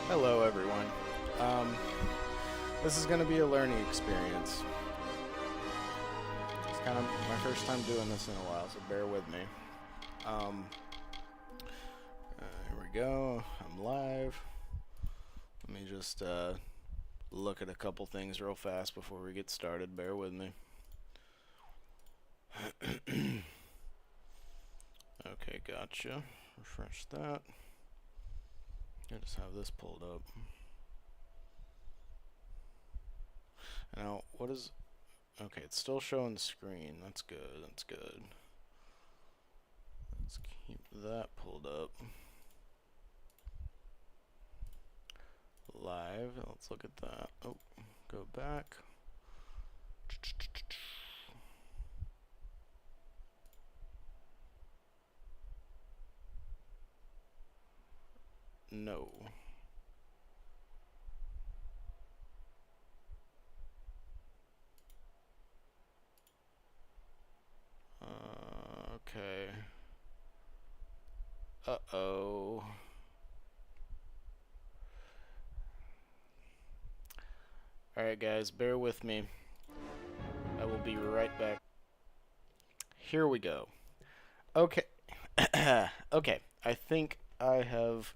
Hello everyone. This is going to be a learning experience. It's kind of my first time doing this in a while, so bear with me. Here we go. I'm live. Let me just look at a couple things real fast before we get started. Bear with me. Okay, gotcha. Refresh that. I just have this pulled up. Now, what is... Okay, it's still showing the screen. That's good, that's good. Let's keep that pulled up. Live, let's look at that. Oh, go back. No. Okay. Uh-oh. Alright guys, bear with me. I will be right back. Here we go. Okay. Okay, I think I have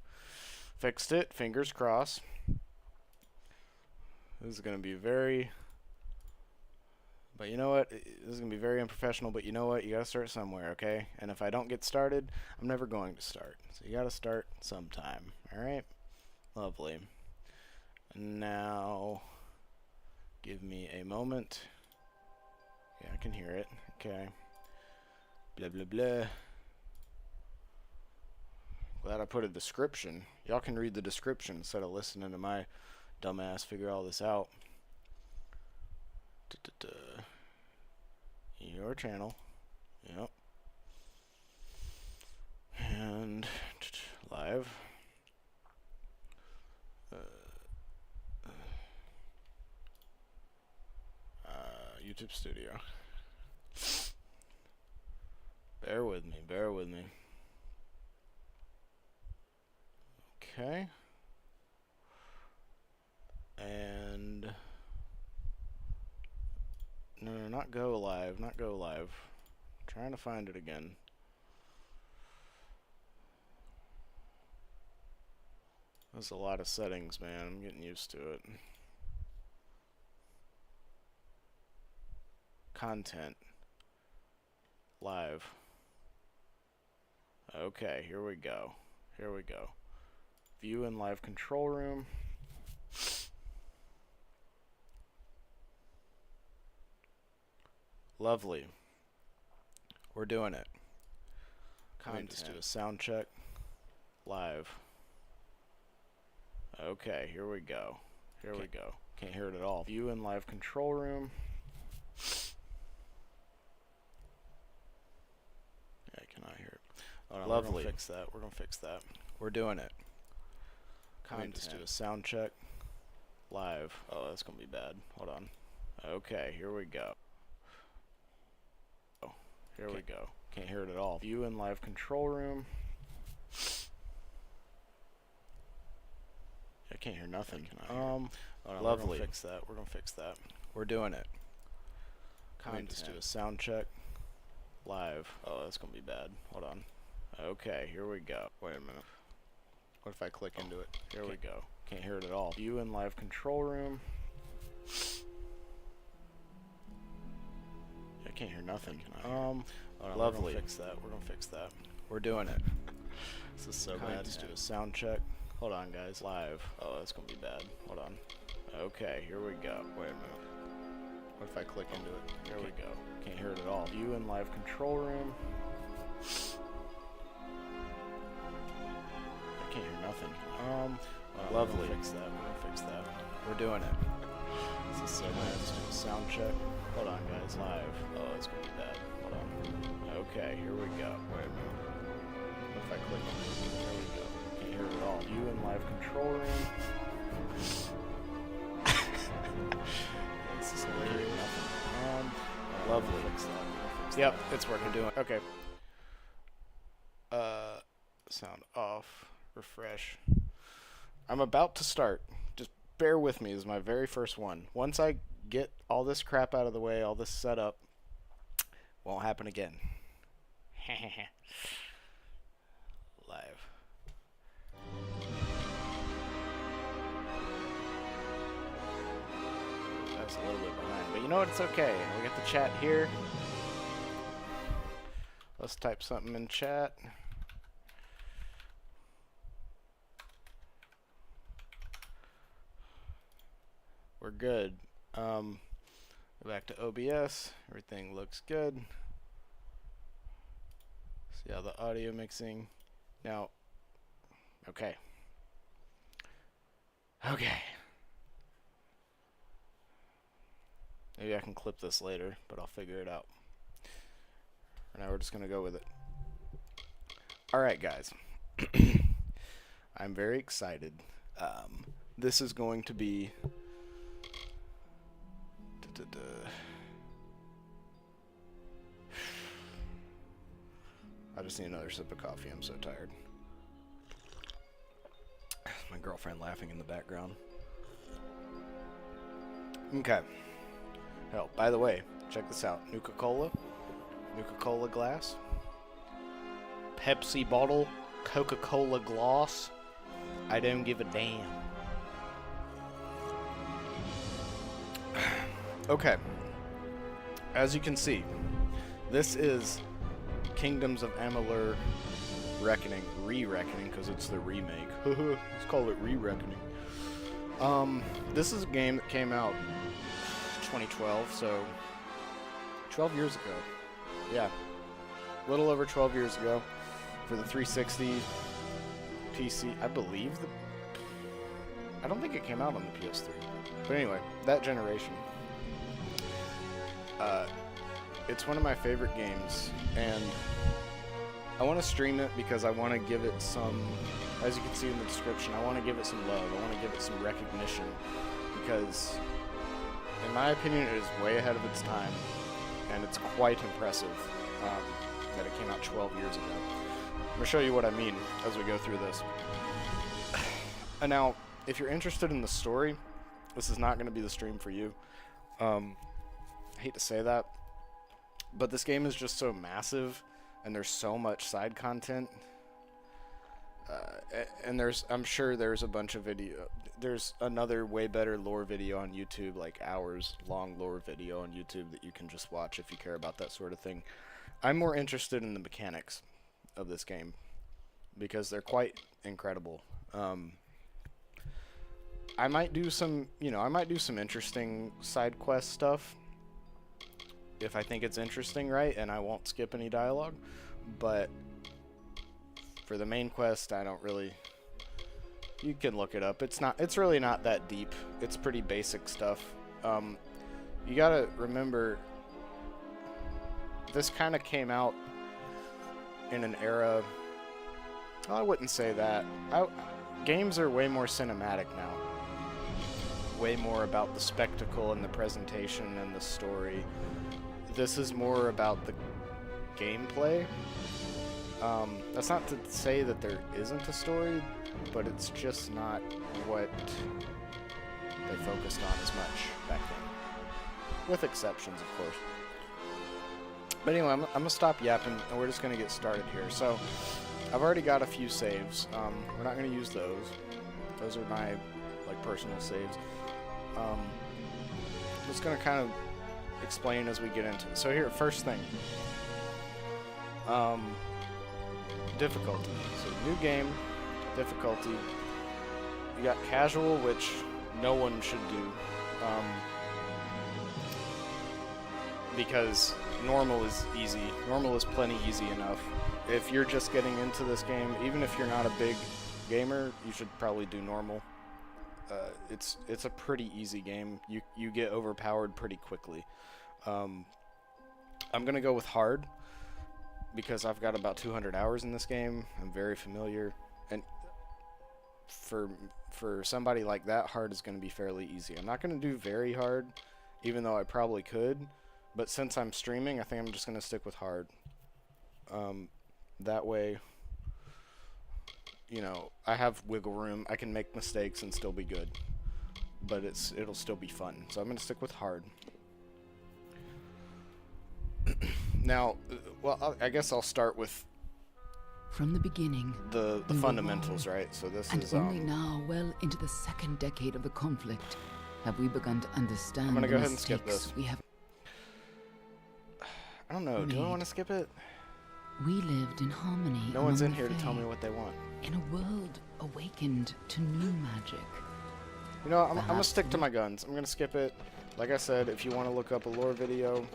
fixed it. Fingers crossed. This is going to be very... But you know what? This is going to be very unprofessional, but you know what? You got to start somewhere, okay? And if I don't get started, I'm never going to start. So you got to start sometime, alright? Lovely. Now, give me a moment. Yeah, I can hear it. Okay. Blah, blah, blah. Glad I put a description. Y'all can read the description instead of listening to my dumbass figure all this out. Your channel. Yep. And live. YouTube Studio. Bear with me, bear with me. Okay. And no, not go live, not go live. I'm trying to find it again. There's a lot of settings, man. I'm getting used to it. Content. Live. Okay, here we go. Here we go. View in live control room. Lovely. We're doing it. Let me just do a sound check. Live. Okay, here we go. Here we go. Can't hear it at all. View in live control room. Yeah, I cannot hear it. Oh, no, lovely. We're gonna fix that. We're gonna fix that. We're doing it. Let me just do a sound check. Live. Oh, that's gonna be bad. Hold on. Okay, here we go. Here we go. Can't hear it at all. View in live control room. I can't hear nothing. Oh, no, lovely. We're gonna fix that. We're gonna fix that. We're doing it. Let me just do a sound check. Live. Oh, that's gonna be bad. Hold on. Okay, here we go. Wait a minute. What if I click into it? Here we go. Can't hear it at all. View in live control room. I can't hear nothing. Oh, no, lovely. We're gonna fix that. We're gonna fix that. We're doing it. This is so bad. Just do a sound check. Hold on, guys. Live. Oh, that's gonna be bad. Hold on. Okay, here we go. Wait a minute. What if I click into it? Here we go. Can't hear it at all. View in live control room. I can't hear nothing. Lovely. We're gonna fix that. We're gonna fix that. We're doing it. This is so bad. Just do a sound check. Hold on, guys. Live. Oh, it's gonna be bad. Hold on. Okay, here we go. Wait a minute. What if I click on it? There we go. Can't hear it at all. View in live control room. This is hilarious. Nothing. Lovely. Fix that. Yep, it's working. Doing. Okay. Sound off. Refresh. I'm about to start. Just bear with me. This is my very first one. Once I get all this crap out of the way, all this setup, won't happen again. Live. That's a little bit behind, but you know what? It's okay. We got the chat here. Let's type something in chat. We're good. Go back to OBS. Everything looks good. See how the audio mixing. Now, okay. Okay. Maybe I can clip this later, but I'll figure it out. For now, we're just going to go with it. Alright, guys. I'm very excited. This is going to be... I just need another sip of coffee. I'm so tired. My girlfriend laughing in the background. Okay. Hell, by the way, check this out. Nuka-Cola. Nuka-Cola glass. Pepsi bottle. Coca-Cola glass. I don't give a damn. Okay. As you can see, this is Kingdoms of Amalur Reckoning. Re-Reckoning, because it's the remake. Let's call it Re-Reckoning. This is a game that came out 2012, so 12 years ago. Yeah. A little over 12 years ago for the 360 PC. I believe I don't think it came out on the PS3. But anyway, that generation. It's one of my favorite games, and I want to stream it because I want to give it some, as you can see in the description, I want to give it some love. I want to give it some recognition because, in my opinion, it is way ahead of its time, and it's quite impressive that it came out 12 years ago. I'm going to show you what I mean as we go through this. And now, if you're interested in the story, this is not going to be the stream for you. I hate to say that, but this game is just so massive, and there's so much side content. And I'm sure there's a bunch of video. There's another way better lore video on YouTube, like hours long lore video on YouTube that you can just watch if you care about that sort of thing. I'm more interested in the mechanics of this game because they're quite incredible. I might do some, interesting side quest stuff if I think it's interesting, right? And I won't skip any dialogue. But for the main quest, I don't really. You can look it up. It's really not that deep. It's pretty basic stuff. You gotta remember, this kind of came out in an era. Well, I wouldn't say that. Games are way more cinematic now. Way more about the spectacle and the presentation and the story. This is more about the gameplay. That's not to say that there isn't a story, but it's just not what they focused on as much back then. With exceptions, of course. But anyway, I'm going to stop yapping, and we're just going to get started here. So, I've already got a few saves. We're not going to use those. Those are my personal saves. I'm just going to kind of explain as we get into it. So here, first thing. Difficulty. So new game, difficulty. You got casual, which no one should do. Because normal is easy. Normal is plenty easy enough. If you're just getting into this game, even if you're not a big gamer, you should probably do normal. It's a pretty easy game. You get overpowered pretty quickly. I'm gonna go with hard because I've got about 200 hours in this game. I'm very familiar, and for somebody like that, hard is gonna be fairly easy. I'm not gonna do very hard, even though I probably could. But since I'm streaming, I think I'm just gonna stick with hard. That way, you know, I have wiggle room. I can make mistakes and still be good. But it'll still be fun. So I'm going to stick with hard. Now, well, I guess I'll start with from the beginning, the fundamentals, right? So this and is only now, well into the second decade of the conflict, have we begun to understand I'm gonna the go ahead and skip this. we have. I don't know. Do I want to skip it? We lived in harmony. No one's in here to tell me what they want. In a world awakened to new magic. You know, I'm gonna stick to my guns. I'm gonna skip it. Like I said, if you want to look up a lore video,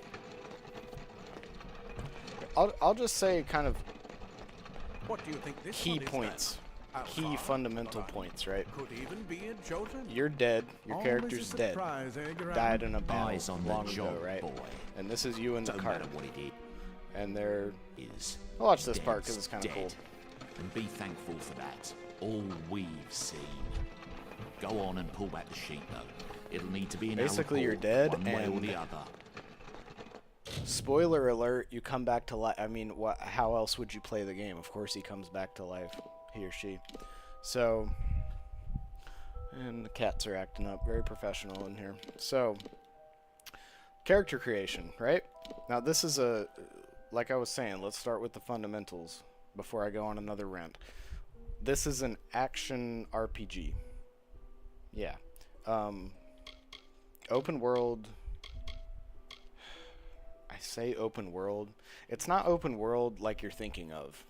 I'll just say kind of what do you think this key points, key fundamental points, right? Could even be a Jotun? You're dead. Your character's dead. Died in a battle long ago, right? Boy. And this is you in the cart. What he did. And there is. I'll watch this part because it's kind of cool. And be thankful for that. All we've seen. Go on and pull back the sheet, though. It'll need to be an basically you're dead, one way and or the other. Spoiler alert, you come back to life. I mean, how else would you play the game? Of course he comes back to life, he or she. So, and the cats are acting up, very professional in here. So, character creation, right? Now this is like I was saying, let's start with the fundamentals before I go on another rant. This is an action RPG. Yeah. Open world. I say open world. It's not open world like you're thinking of.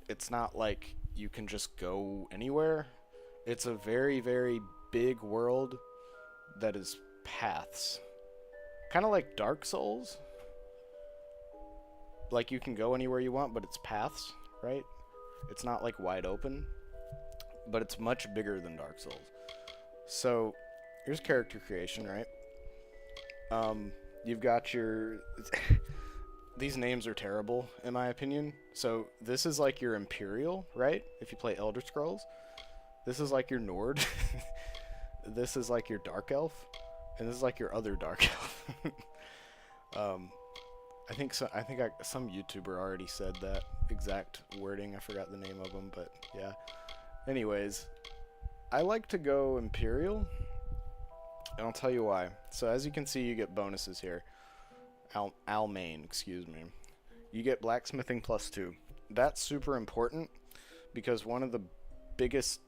It's not like you can just go anywhere. It's a very, very big world that is paths. Kind of like Dark Souls. Like you can go anywhere you want, but it's paths, right? It's not like wide open, but it's much bigger than Dark Souls. So here's character creation, right? You've got your these names are terrible in my opinion. So this is like your Imperial, right? If you play Elder Scrolls. This is like your Nord. This is like your Dark Elf, and this is like your other Dark Elf. I think some YouTuber already said that exact wording. I forgot the name of them, but yeah. Anyways, I like to go Imperial, and I'll tell you why. So as you can see, you get bonuses here. Almain, excuse me. You get blacksmithing +2. That's super important because one of the biggest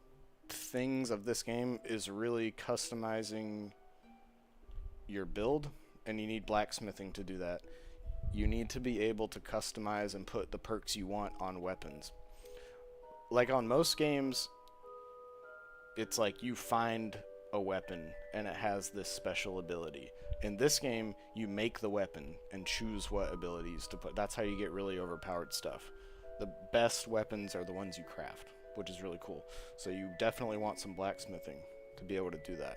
things of this game is really customizing your build, and you need blacksmithing to do that. You need to be able to customize and put the perks you want on weapons. Like on most games, it's like you find a weapon and it has this special ability. In this game, you make the weapon and choose what abilities to put. That's how you get really overpowered stuff. The best weapons are the ones you craft, which is really cool. So you definitely want some blacksmithing to be able to do that.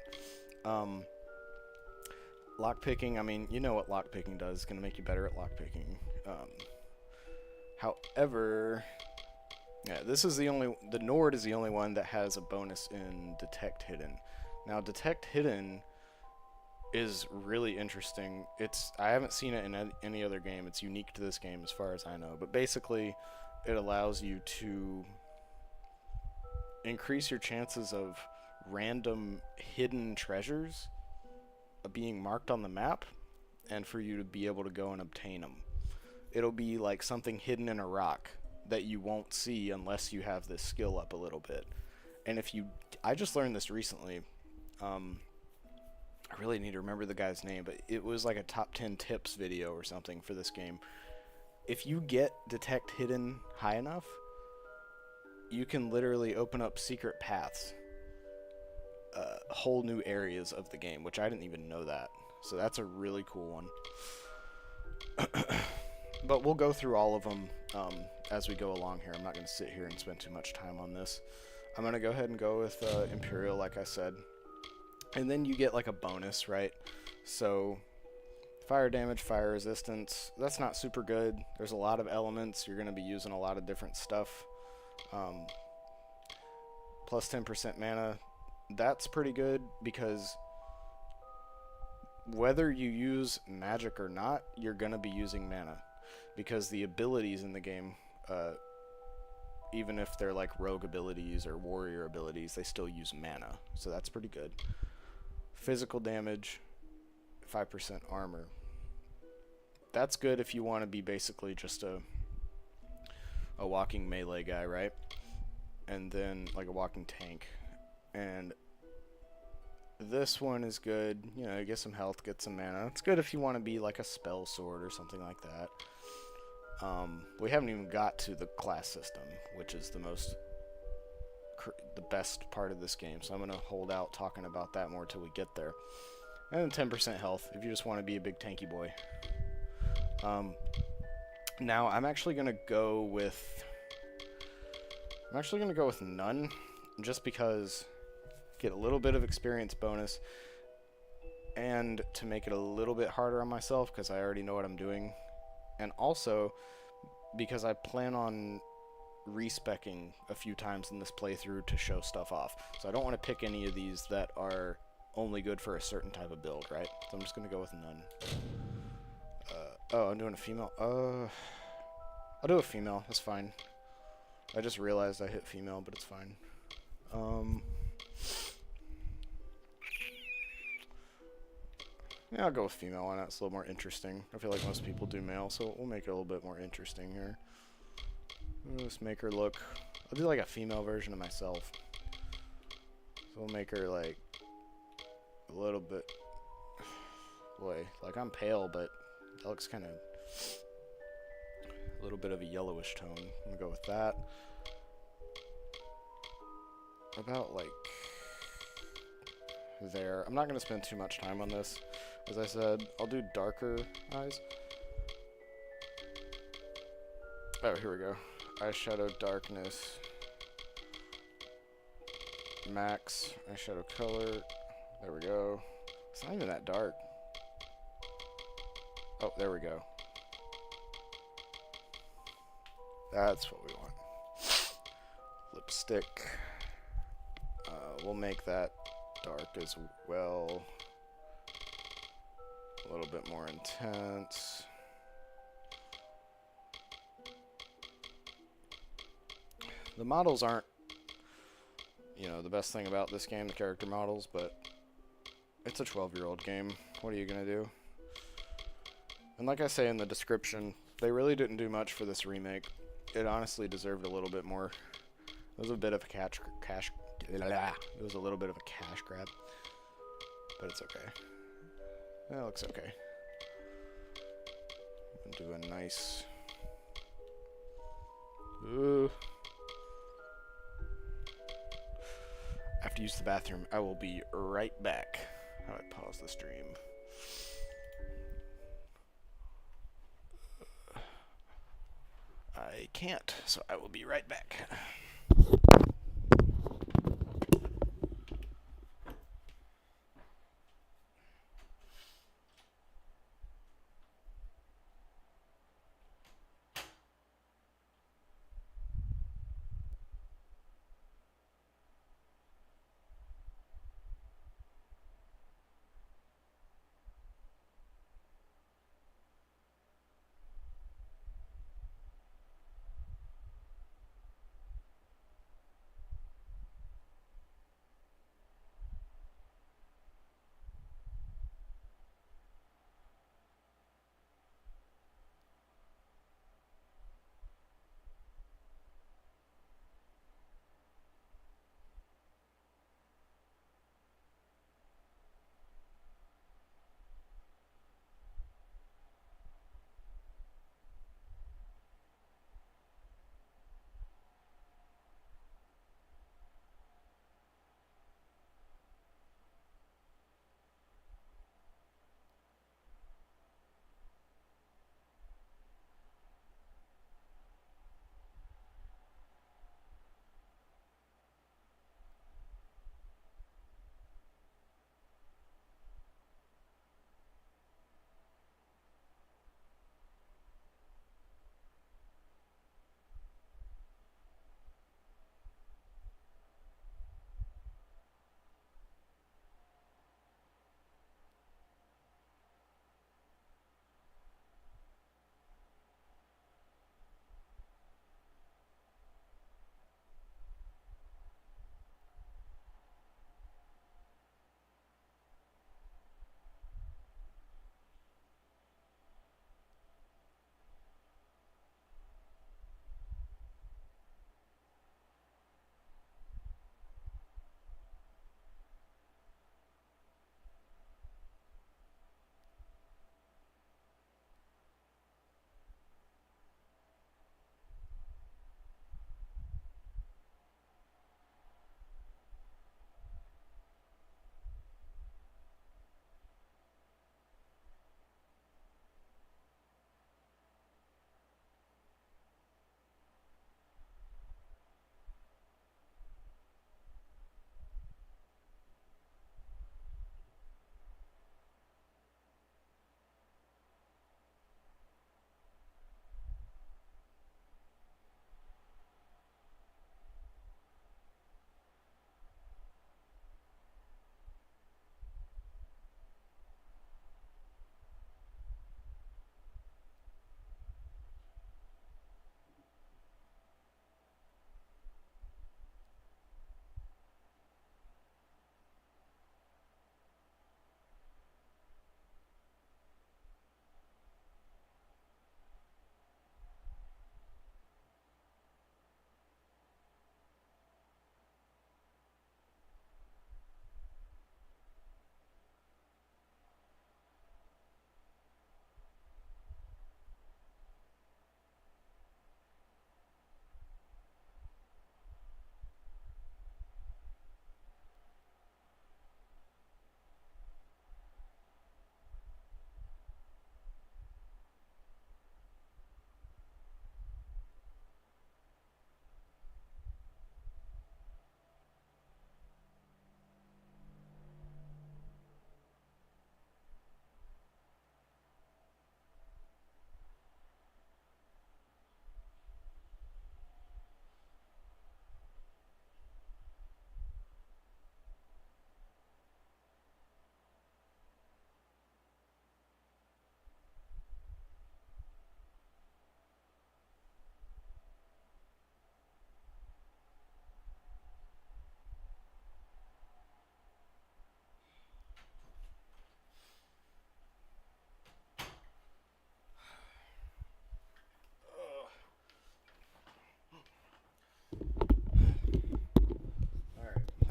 Lockpicking, I mean, you know what lockpicking does. It's going to make you better at lockpicking. However, yeah, this is the Nord is the only one that has a bonus in Detect Hidden. Now, Detect Hidden is really interesting. I haven't seen it in any other game. It's unique to this game as far as I know. But basically, it allows you to increase your chances of random hidden treasures being marked on the map, and for you to be able to go and obtain them. It'll be like something hidden in a rock that you won't see unless you have this skill up a little bit. And I just learned this recently. I really need to remember the guy's name, but it was like a top 10 tips video or something for this game. If you get Detect Hidden high enough, you can literally open up secret paths. Whole new areas of the game, which I didn't even know that. So that's a really cool one. But we'll go through all of them as we go along here. I'm not going to sit here and spend too much time on this. I'm going to go ahead and go with Imperial, like I said. And then you get like a bonus, right? So fire damage, fire resistance. That's not super good. There's a lot of elements. You're going to be using a lot of different stuff. Plus 10% mana. That's pretty good because whether you use magic or not, you're going to be using mana because the abilities in the game even if they're like rogue abilities or warrior abilities, they still use mana. So that's pretty good. Physical damage, 5% armor. That's good if you want to be basically just a walking melee guy, right? And then like a walking tank. And this one is good. You know, you get some health, get some mana. It's good if you want to be like a spell sword or something like that. We haven't even got to the class system, which is the best part of this game. So I'm going to hold out talking about that more till we get there. And then 10% health if you just want to be a big tanky boy. Now I'm actually going to go with none, just because get a little bit of experience bonus, and to make it a little bit harder on myself because I already know what I'm doing, and also because I plan on respecking a few times in this playthrough to show stuff off. So I don't want to pick any of these that are only good for a certain type of build, right? So I'm just going to go with none. Oh, I'm doing a female. I'll do a female. That's fine. I just realized I hit female, but it's fine. Yeah, I'll go with female on that. It's a little more interesting. I feel like most people do male, so we'll make it a little bit more interesting here. We'll just make her look... I'll do like a female version of myself. So we'll make her like a little bit... Boy, like I'm pale, but that looks kind of... a little bit of a yellowish tone. I'm gonna go with that. About like... there. I'm not gonna spend too much time on this. As I said, I'll do darker eyes. Oh, here we go. Eyeshadow darkness. Max. Eyeshadow color. There we go. It's not even that dark. Oh, there we go. That's what we want. Lipstick. We'll make that dark as well. A little bit more intense. The models aren't, you know, the best thing about this game, the character models, but it's a 12-year-old game. What are you gonna do? And like I say in the description, they really didn't do much for this remake. It honestly deserved a little bit more. It was a bit of a it was a little bit of a cash grab, but it's okay. That looks okay. Do a nice... Ooh. I have to use the bathroom. I will be right back. How do I pause the stream? I can't, so I will be right back.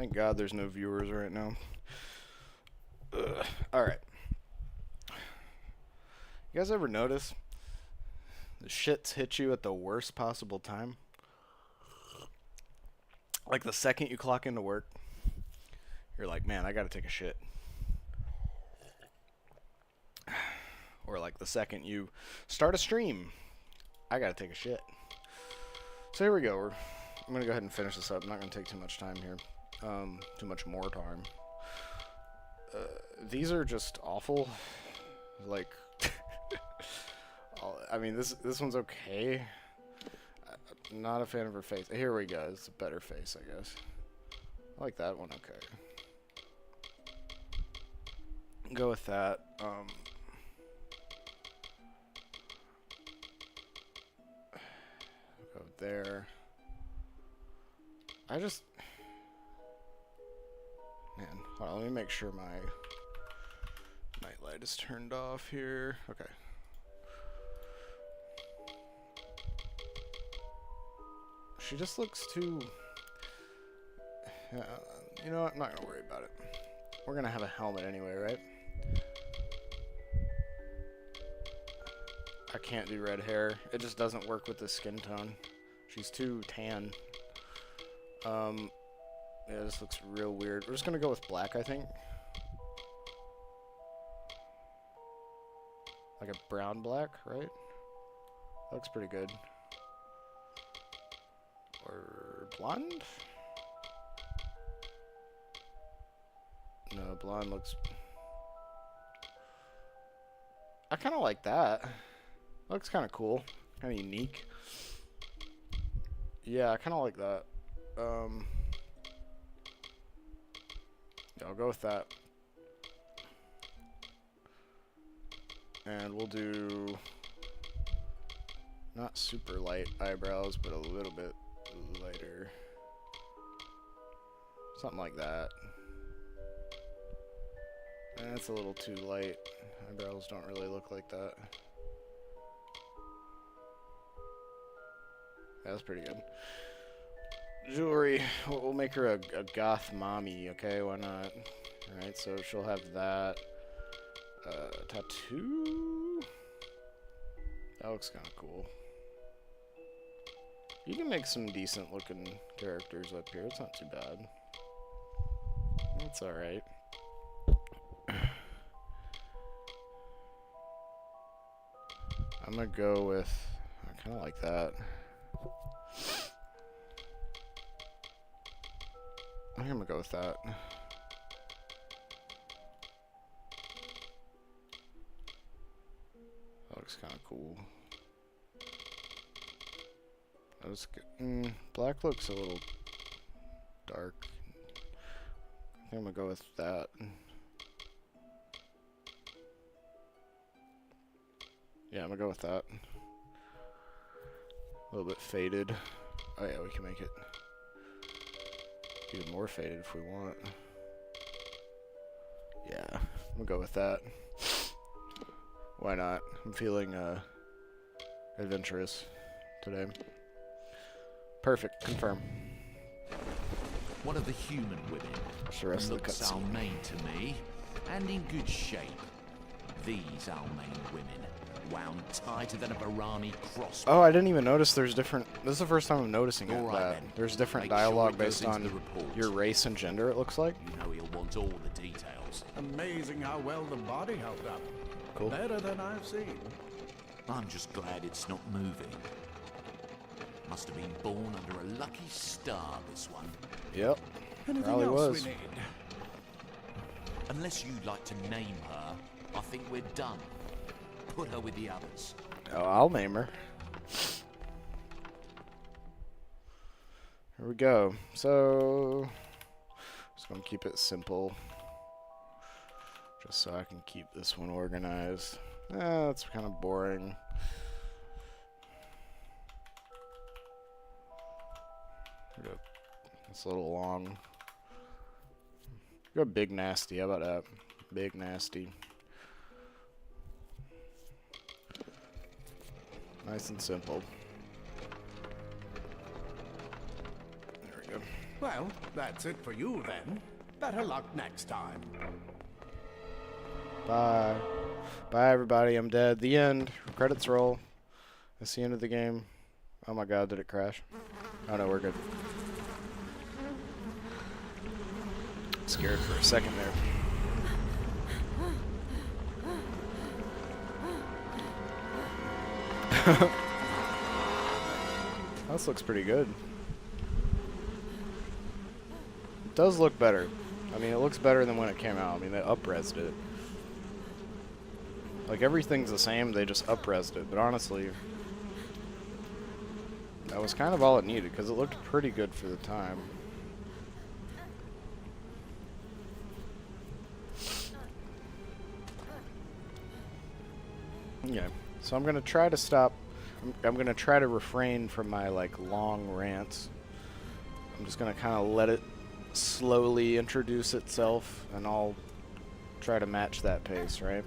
Thank God there's no viewers right now. Alright. You guys ever notice the shits hit you at the worst possible time? Like the second you clock into work, you're like, man, I gotta take a shit. Or like the second you start a stream, I gotta take a shit. So here we go. I'm gonna go ahead and finish this up. I'm not gonna take too much time here. Too much more time. These are just awful. Like, I mean, this one's okay. I'm not a fan of her face. Here we go. It's a better face, I guess. I like that one. Okay. Go with that. Go there. Man, hold on, let me make sure my night light is turned off here. Okay. She just looks too... you know what? I'm not going to worry about it. We're going to have a helmet anyway, right? I can't do red hair. It just doesn't work with the skin tone. She's too tan. Yeah, this looks real weird. We're just going to go with black, I think. Like a brown black, right? Looks pretty good. Or blonde? No, blonde looks... I kind of like that. Looks kind of cool. Kind of unique. Yeah, I kind of like that. Yeah, I'll go with that. And we'll do... not super light eyebrows, but a little bit lighter. Something like that. That's a little too light. Eyebrows don't really look like that. Yeah, that's pretty good. Jewelry. We'll make her a goth mommy, okay? Why not? Alright, so she'll have that. Tattoo? That looks kind of cool. You can make some decent looking characters up here. It's not too bad. It's alright. I'm gonna go with... I kind of like that. I think I'm gonna go with that. That looks kind of cool. That was good. Black looks a little dark. I think I'm gonna go with that. Yeah, I'm gonna go with that. A little bit faded. Oh yeah, we can make it even more faded if we want. Yeah, I'm gonna go with that. Why not? I'm feeling adventurous today. Perfect. Confirm. One of the human women What's the rest of the looks cutscene? Almain to me, and in good shape. These Almain women, wound tighter than a Barani cross. Oh, I didn't even notice there's different... This is the first time I'm noticing it, All right, that then. there's different Make sure dialogue it goes based into on the report. your race and gender, it looks like. You know he'll want all the details. Amazing how well the body held up. Cool. Better than I've seen. I'm just glad it's not moving. Must have been born under a lucky star, this one. Yep. Anything Probably else was. we need? Unless you'd like to name her, I think we're done. Put her with the others. Oh, I'll name her. Here we go. So, just gonna keep it simple, just so I can keep this one organized. That's kind of boring. It's a little long. Go big nasty. How about that? Big nasty. Nice and simple. There we go. Well, that's it for you then. Better luck next time. Bye. Bye, everybody. I'm dead. The end. Credits roll. That's the end of the game. Oh my god, did it crash? Oh no, we're good. Scared for a second there. This looks pretty good. It does look better. I mean, it looks better than when it came out. I mean, they up-resed it. Like, everything's the same, they just up-resed it. But honestly, that was kind of all it needed, because it looked pretty good for the time. Okay, so I'm going to try to stop. I'm going to try to refrain from my, like, long rants. I'm just going to kind of let it slowly introduce itself, and I'll try to match that pace, right?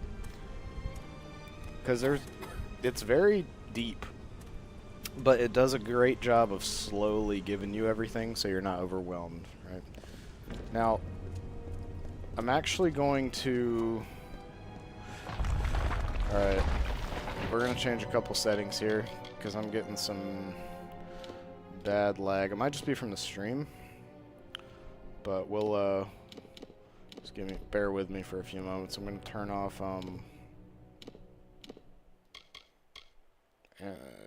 Because it's very deep, but it does a great job of slowly giving you everything so you're not overwhelmed, right? Now, I'm actually going to... Alright, we're going to change a couple settings here, because I'm getting some bad lag. It might just be from the stream, but we'll, just bear with me for a few moments. I'm going to turn off,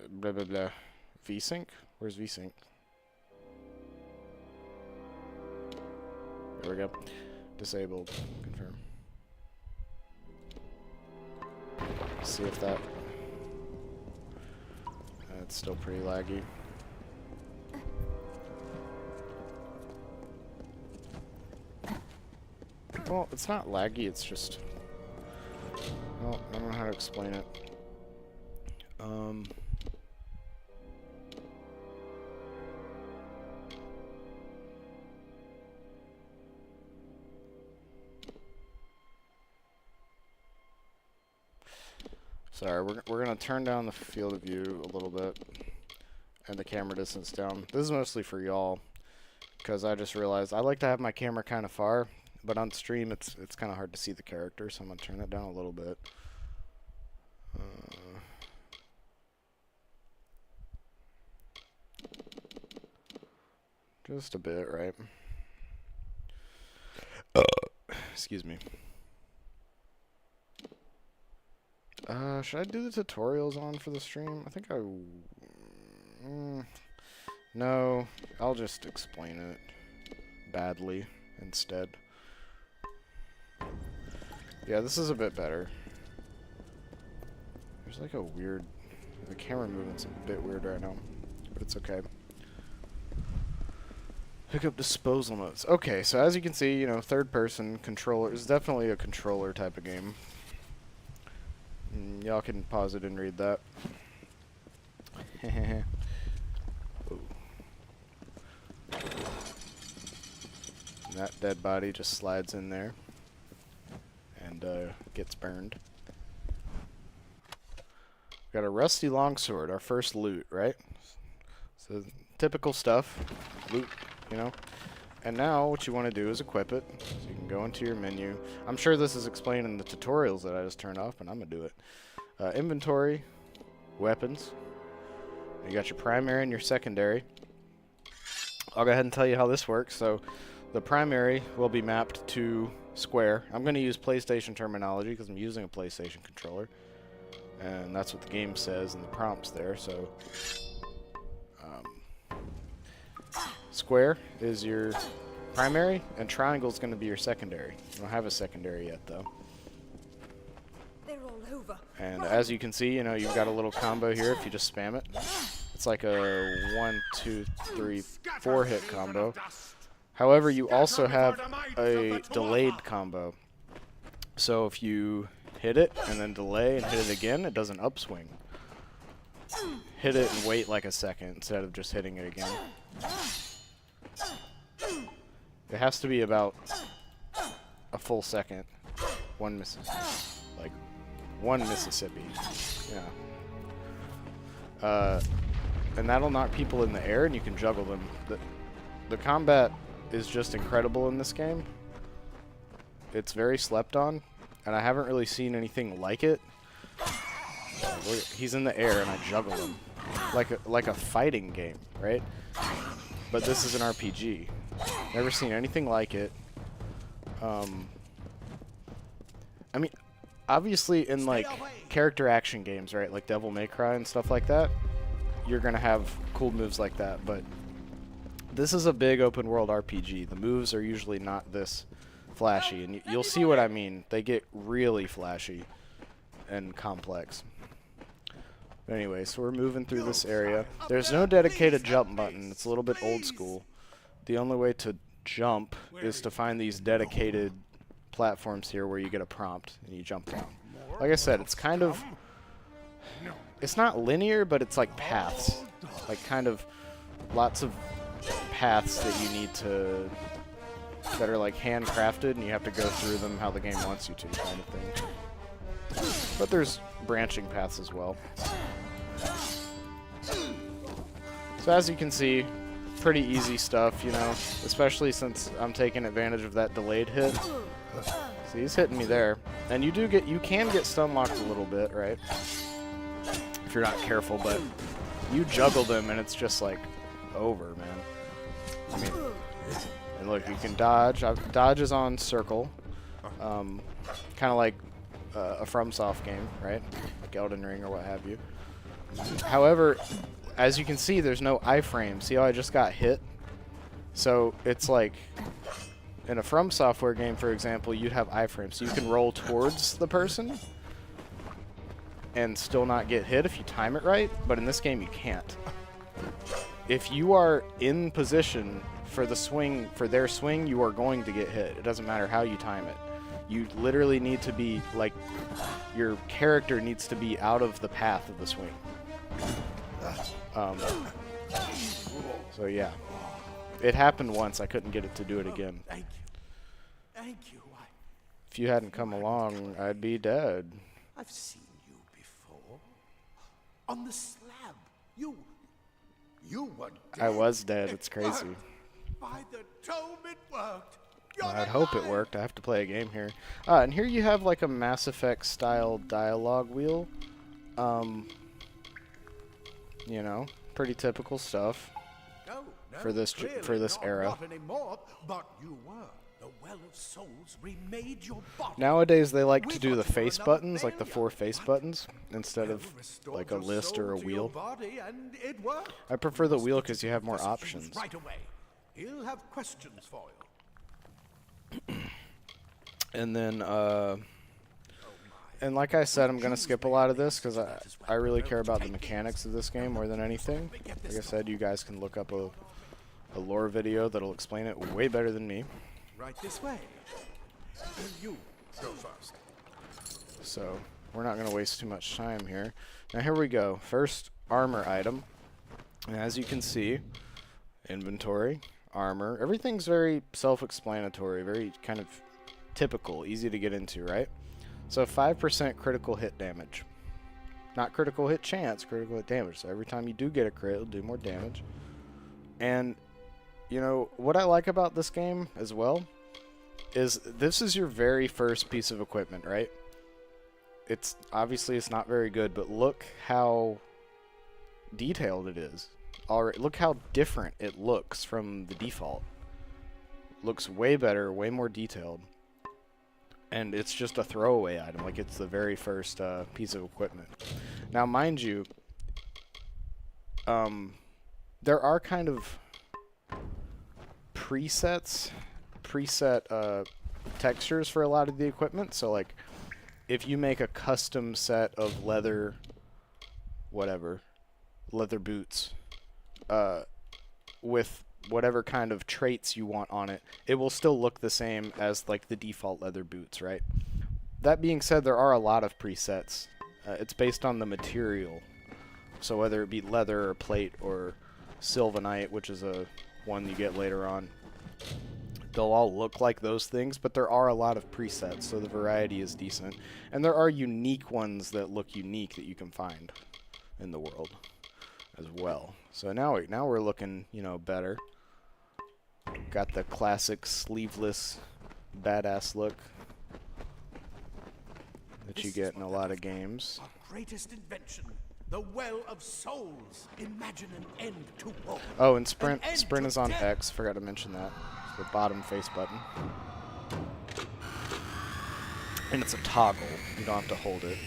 blah blah blah. VSync? Where's VSync? There we go. Disabled. Confirm. See if that... it's still pretty laggy. Well, it's not laggy, it's just... well, I don't know how to explain it. Sorry, we're gonna turn down the field of view a little bit and the camera distance down. This is mostly for y'all, because I just realized I like to have my camera kind of far, but on stream it's kind of hard to see the character, so I'm gonna turn it down a little bit. Just a bit, right? Excuse me. Should I do the tutorials on for the stream? I think no, I'll just explain it badly instead. Yeah, this is a bit better. There's like a weird... the camera movement's a bit weird right now, but it's okay. Pick up disposal notes. Okay, so as you can see, you know, third person controller is definitely a controller type of game. Y'all can pause it and read that. That dead body just slides in there and gets burned. Got a rusty longsword, our first loot, right? So typical stuff, loot, you know. And now what you want to do is equip it. So you can go into your menu. I'm sure this is explained in the tutorials that I just turned off, but I'm going to do it. Inventory, weapons. You got your primary and your secondary. I'll go ahead and tell you how this works. So the primary will be mapped to square. I'm going to use PlayStation terminology because I'm using a PlayStation controller. And that's what the game says in the prompts there. So square is your primary, and triangle is going to be your secondary. You don't have a secondary yet, though. They're all over. And as you can see, you know, you've got a little combo here if you just spam it. It's like a 1, 2, 3, 4 hit combo. However, you also have a delayed combo. So if you hit it and then delay and hit it again, it does an upswing. Hit it and wait like a second instead of just hitting it again. It has to be about a full second. One Mississippi. Yeah. And that'll knock people in the air, and you can juggle them. the combat is just incredible in this game. It's very slept on, and I haven't really seen anything like it. Look, he's in the air and I juggle him like a fighting game, right? But this is an RPG. Never seen anything like it. I mean, obviously in like character action games, right, like Devil May Cry and stuff like that, you're gonna have cool moves like that, but this is a big open world RPG. The moves are usually not this flashy, and you'll see what I mean. They get really flashy and complex. But anyway, so we're moving through this area. There's no dedicated jump button. It's a little bit old school. The only way to jump is to find these dedicated platforms here where you get a prompt and you jump down. Like I said, it's kind of... It's not linear, but it's like paths. Like kind of lots of paths that you need to... that are like handcrafted, and you have to go through them how the game wants you to, kind of thing. But there's branching paths as well. So as you can see, pretty easy stuff, you know, especially since I'm taking advantage of that delayed hit. See, he's hitting me there. And you can get stun locked a little bit, right? If you're not careful, but you juggle them and it's just like over, man. I mean, and look, you can dodge. Dodge is on circle. Kind of like a FromSoft game, right? Like Elden Ring or what have you. However, as you can see, there's no iframe. See how I just got hit? So it's like in a From Software game, for example, you'd have iframes. So you can roll towards the person and still not get hit if you time it right, but in this game you can't. If you are in position for the swing, for their swing, you are going to get hit. It doesn't matter how you time it. You literally need to be, like, your character needs to be out of the path of the swing. So yeah. It happened once, I couldn't get it to do it again. Thank you. Thank you. If you hadn't come along, I'd be dead. I've seen you before. On the slab. You were dead. I was dead, it's crazy. By the tome it worked. I'd hope it worked. I have to play a game here. And here you have like a Mass Effect style dialogue wheel. You know, pretty typical stuff for this era. Not anymore, but you were. The Well of Souls remade your body. Nowadays they like to do the face buttons, like the 4 face buttons, instead of like a list or a wheel. I prefer the wheel because you have more options. Right away. He'll have questions for you. And then, and like I said, I'm going to skip a lot of this because I really care about the mechanics of this game more than anything. Like I said, you guys can look up a lore video that'll explain it way better than me. Right this way. You go first. So, we're not going to waste too much time here. Now here we go. First armor item. And as you can see, inventory, armor, everything's very self-explanatory, very kind of typical, easy to get into, right? So 5% critical hit damage. Not critical hit chance, critical hit damage. So every time you do get a crit, it'll do more damage. And, you know, what I like about this game as well is this is your very first piece of equipment, right? It's obviously it's not very good, but look how detailed it is. Alright, look how different it looks from the default. Looks way better, way more detailed. And it's just a throwaway item, like it's the very first piece of equipment. Now, mind you, there are kind of preset textures for a lot of the equipment. So, like, if you make a custom set of leather boots, with whatever kind of traits you want on it, it will still look the same as like the default leather boots, right? That being said, there are a lot of presets. It's based on the material. So whether it be leather or plate or sylvanite, which is a one you get later on, they'll all look like those things, but there are a lot of presets, so the variety is decent. And there are unique ones that look unique that you can find in the world as well. So now we're looking, you know, better. Got the classic sleeveless badass look that you get in a lot of games. Our greatest invention, the Well of Souls. Imagine an end to war. Oh, and sprint is on X. Forgot to mention that. It's the bottom face button. And it's a toggle. You don't have to hold it.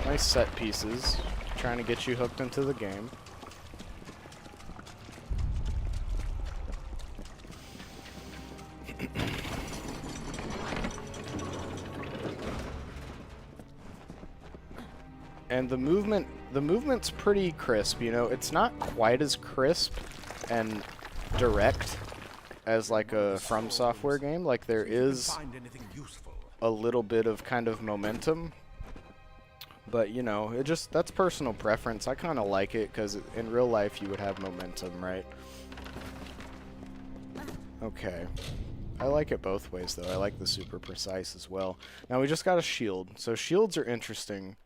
Nice set pieces. Trying to get you hooked into the game. And the movement's pretty crisp, you know. It's not quite as crisp and direct as like a From Software game. Like there is a little bit of kind of momentum, but you know, that's personal preference. I kind of like it because in real life you would have momentum, right? Okay. I like it both ways though. I like the super precise as well. Now we just got a shield. So shields are interesting.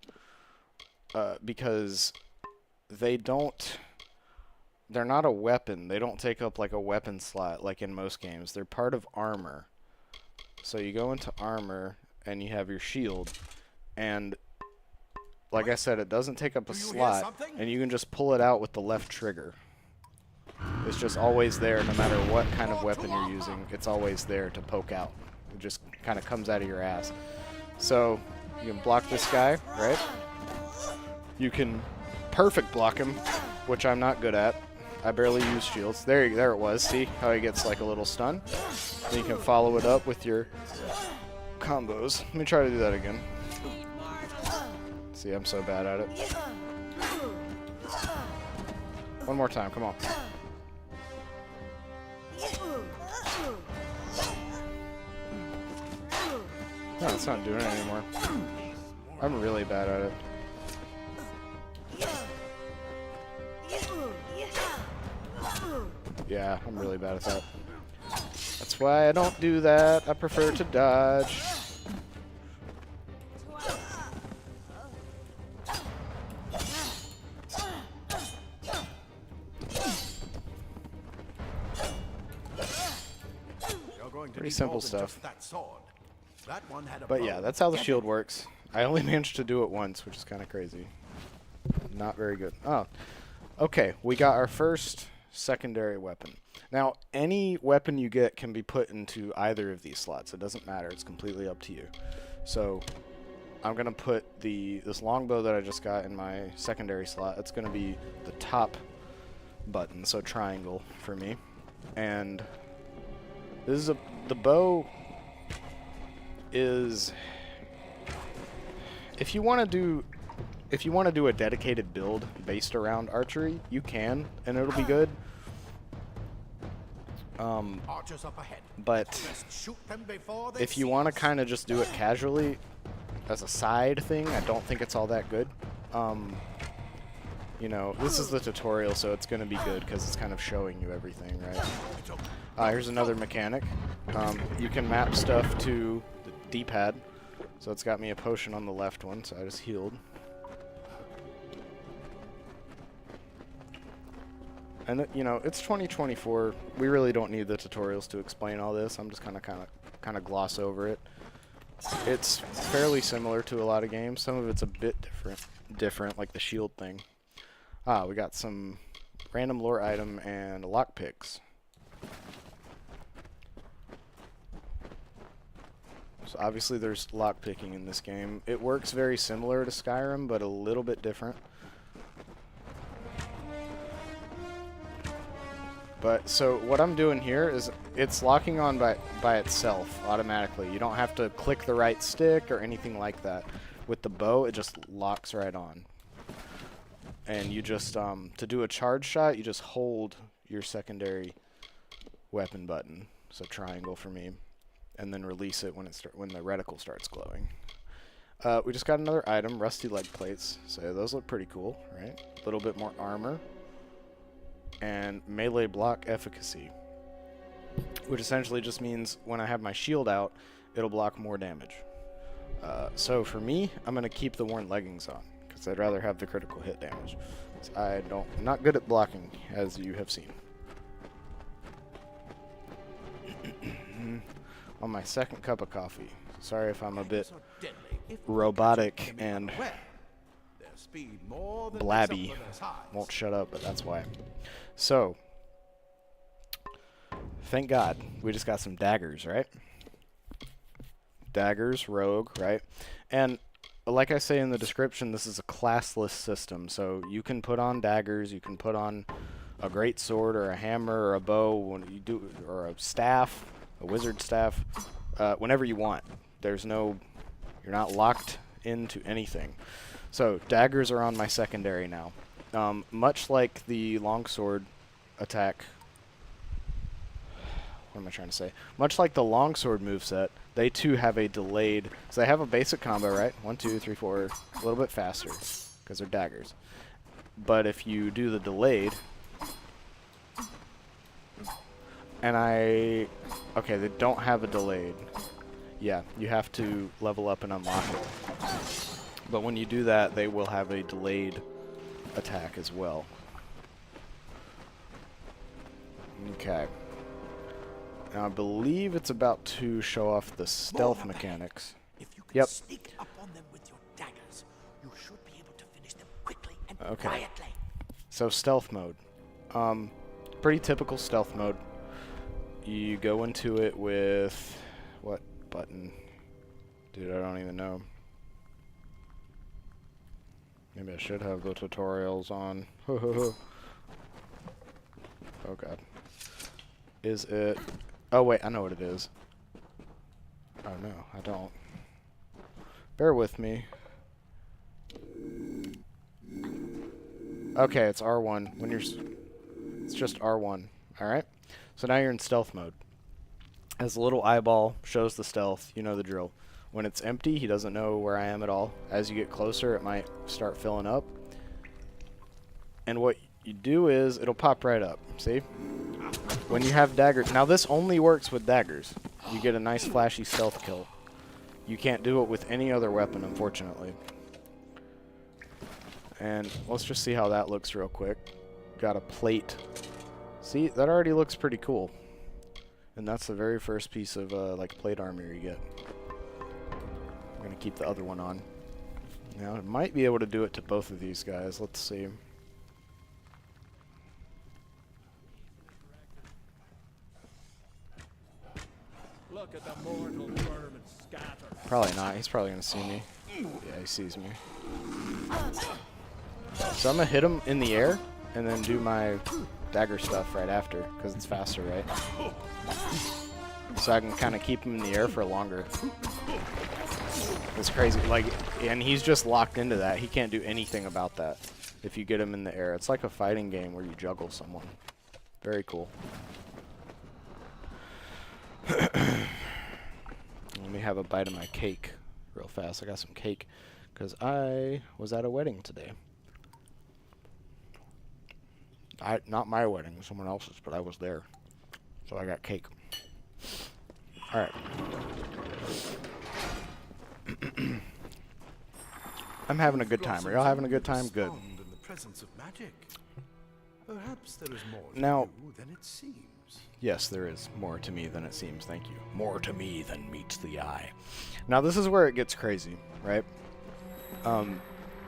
Because they're not a weapon. They don't take up like a weapon slot like in most games. They're part of armor. So you go into armor and you have your shield, and like I said, it doesn't take up a slot, and you can just pull it out with the left trigger. It's just always there no matter what kind of weapon you're using. It's always there to poke out. It just kind of comes out of your ass. So you can block this guy, right? You can perfect block him, which I'm not good at. I barely use shields. There it was. See how he gets like a little stun? Then you can follow it up with your combos. Let me try to do that again. See, I'm so bad at it. One more time, come on. No, it's not doing it anymore. I'm really bad at it. Yeah, I'm really bad at that. That's why I don't do that. I prefer to dodge. Pretty simple stuff. But yeah, that's how the shield works. I only managed to do it once, which is kind of crazy. Not very good. Oh, okay. We got our first secondary weapon. Now, any weapon you get can be put into either of these slots. It doesn't matter. It's completely up to you. So, I'm going to put this longbow that I just got in my secondary slot. It's going to be the top button, so triangle for me. And this is the bow is, if you want to do a dedicated build based around archery, you can, and it'll be good. But if you want to kind of just do it casually as a side thing, I don't think it's all that good. You know, this is the tutorial, so it's going to be good because it's kind of showing you everything, right? Here's another mechanic. You can map stuff to the D-pad. So it's got me a potion on the left one, so I just healed. And you know, it's 2024. We really don't need the tutorials to explain all this. I'm just kind of gloss over it. It's fairly similar to a lot of games. Some of it's a bit different, like the shield thing. We got some random lore item and lockpicks. So obviously there's lockpicking in this game. It works very similar to Skyrim, but a little bit different. But so what I'm doing here is it's locking on by itself automatically. You don't have to click the right stick or anything like that. With the bow, it just locks right on. And you just to do a charge shot, you just hold your secondary weapon button, so triangle for me, and then release it when the reticle starts glowing. We just got another item, rusty leg plates. So those look pretty cool, right? A little bit more armor. And melee block efficacy, which essentially just means when I have my shield out, it'll block more damage. So for me, I'm going to keep the worn leggings on, because I'd rather have the critical hit damage. I'm not good at blocking, as you have seen. On my second cup of coffee. Sorry if I'm a bit robotic and blabby. Won't shut up, but that's why. So, thank God we just got some daggers, right? Daggers, rogue, right? And like I say in the description, this is a classless system, so you can put on daggers, you can put on a great sword or a hammer or a bow when you do, or a staff, a wizard staff, whenever you want. There's no, you're not locked into anything. So daggers are on my secondary now. Much like the longsword attack. What am I trying to say? Much like the longsword moveset, they too have a delayed. So they have a basic combo, right? 1, 2, 3, 4, a little bit faster because they're daggers. But if you do the delayed, and okay, they don't have a delayed. Yeah, you have to level up and unlock it. But when you do that, they will have a delayed attack as well. Okay. Now I believe it's about to show off the stealth mechanics. If you can sneak up on them with your daggers, you should be able to finish them quickly and quietly. So stealth mode. Pretty typical stealth mode. You go into it with what button? Dude, I don't even know. Maybe I should have the tutorials on. Oh god. Is it? Oh wait, I know what it is. Oh no, I don't. Bear with me. Okay, it's R1. When you're, it's just R1. All right. So now you're in stealth mode. As a little eyeball shows the stealth, you know the drill. When it's empty, he doesn't know where I am at all. As you get closer, it might start filling up. And what you do is, it'll pop right up. See? When you have daggers. Now this only works with daggers. You get a nice flashy stealth kill. You can't do it with any other weapon, unfortunately. And let's just see how that looks real quick. Got a plate. See, that already looks pretty cool. And that's the very first piece of like plate armor you get. I'm gonna keep the other one on. Now I might be able to do it to both of these guys. Let's see. Look at the mortal vermin scatter. Probably not. He's probably gonna see me. Yeah, he sees me. So I'm gonna hit him in the air and then do my dagger stuff right after because it's faster, right? So I can kind of keep him in the air for longer. It's crazy. Like, and he's just locked into that. He can't do anything about that if you get him in the air. It's like a fighting game where you juggle someone. Very cool. Let me have a bite of my cake real fast. I got some cake because I was at a wedding today. Not my wedding, someone else's, but I was there. So I got cake. Alright. I'm having a good time. Are y'all having a good time? Good. In the presence of magic. Perhaps there is more to Now, you than it seems. yes, there is more to me than it seems. Thank you. More to me than meets the eye. Now, this is where it gets crazy, right?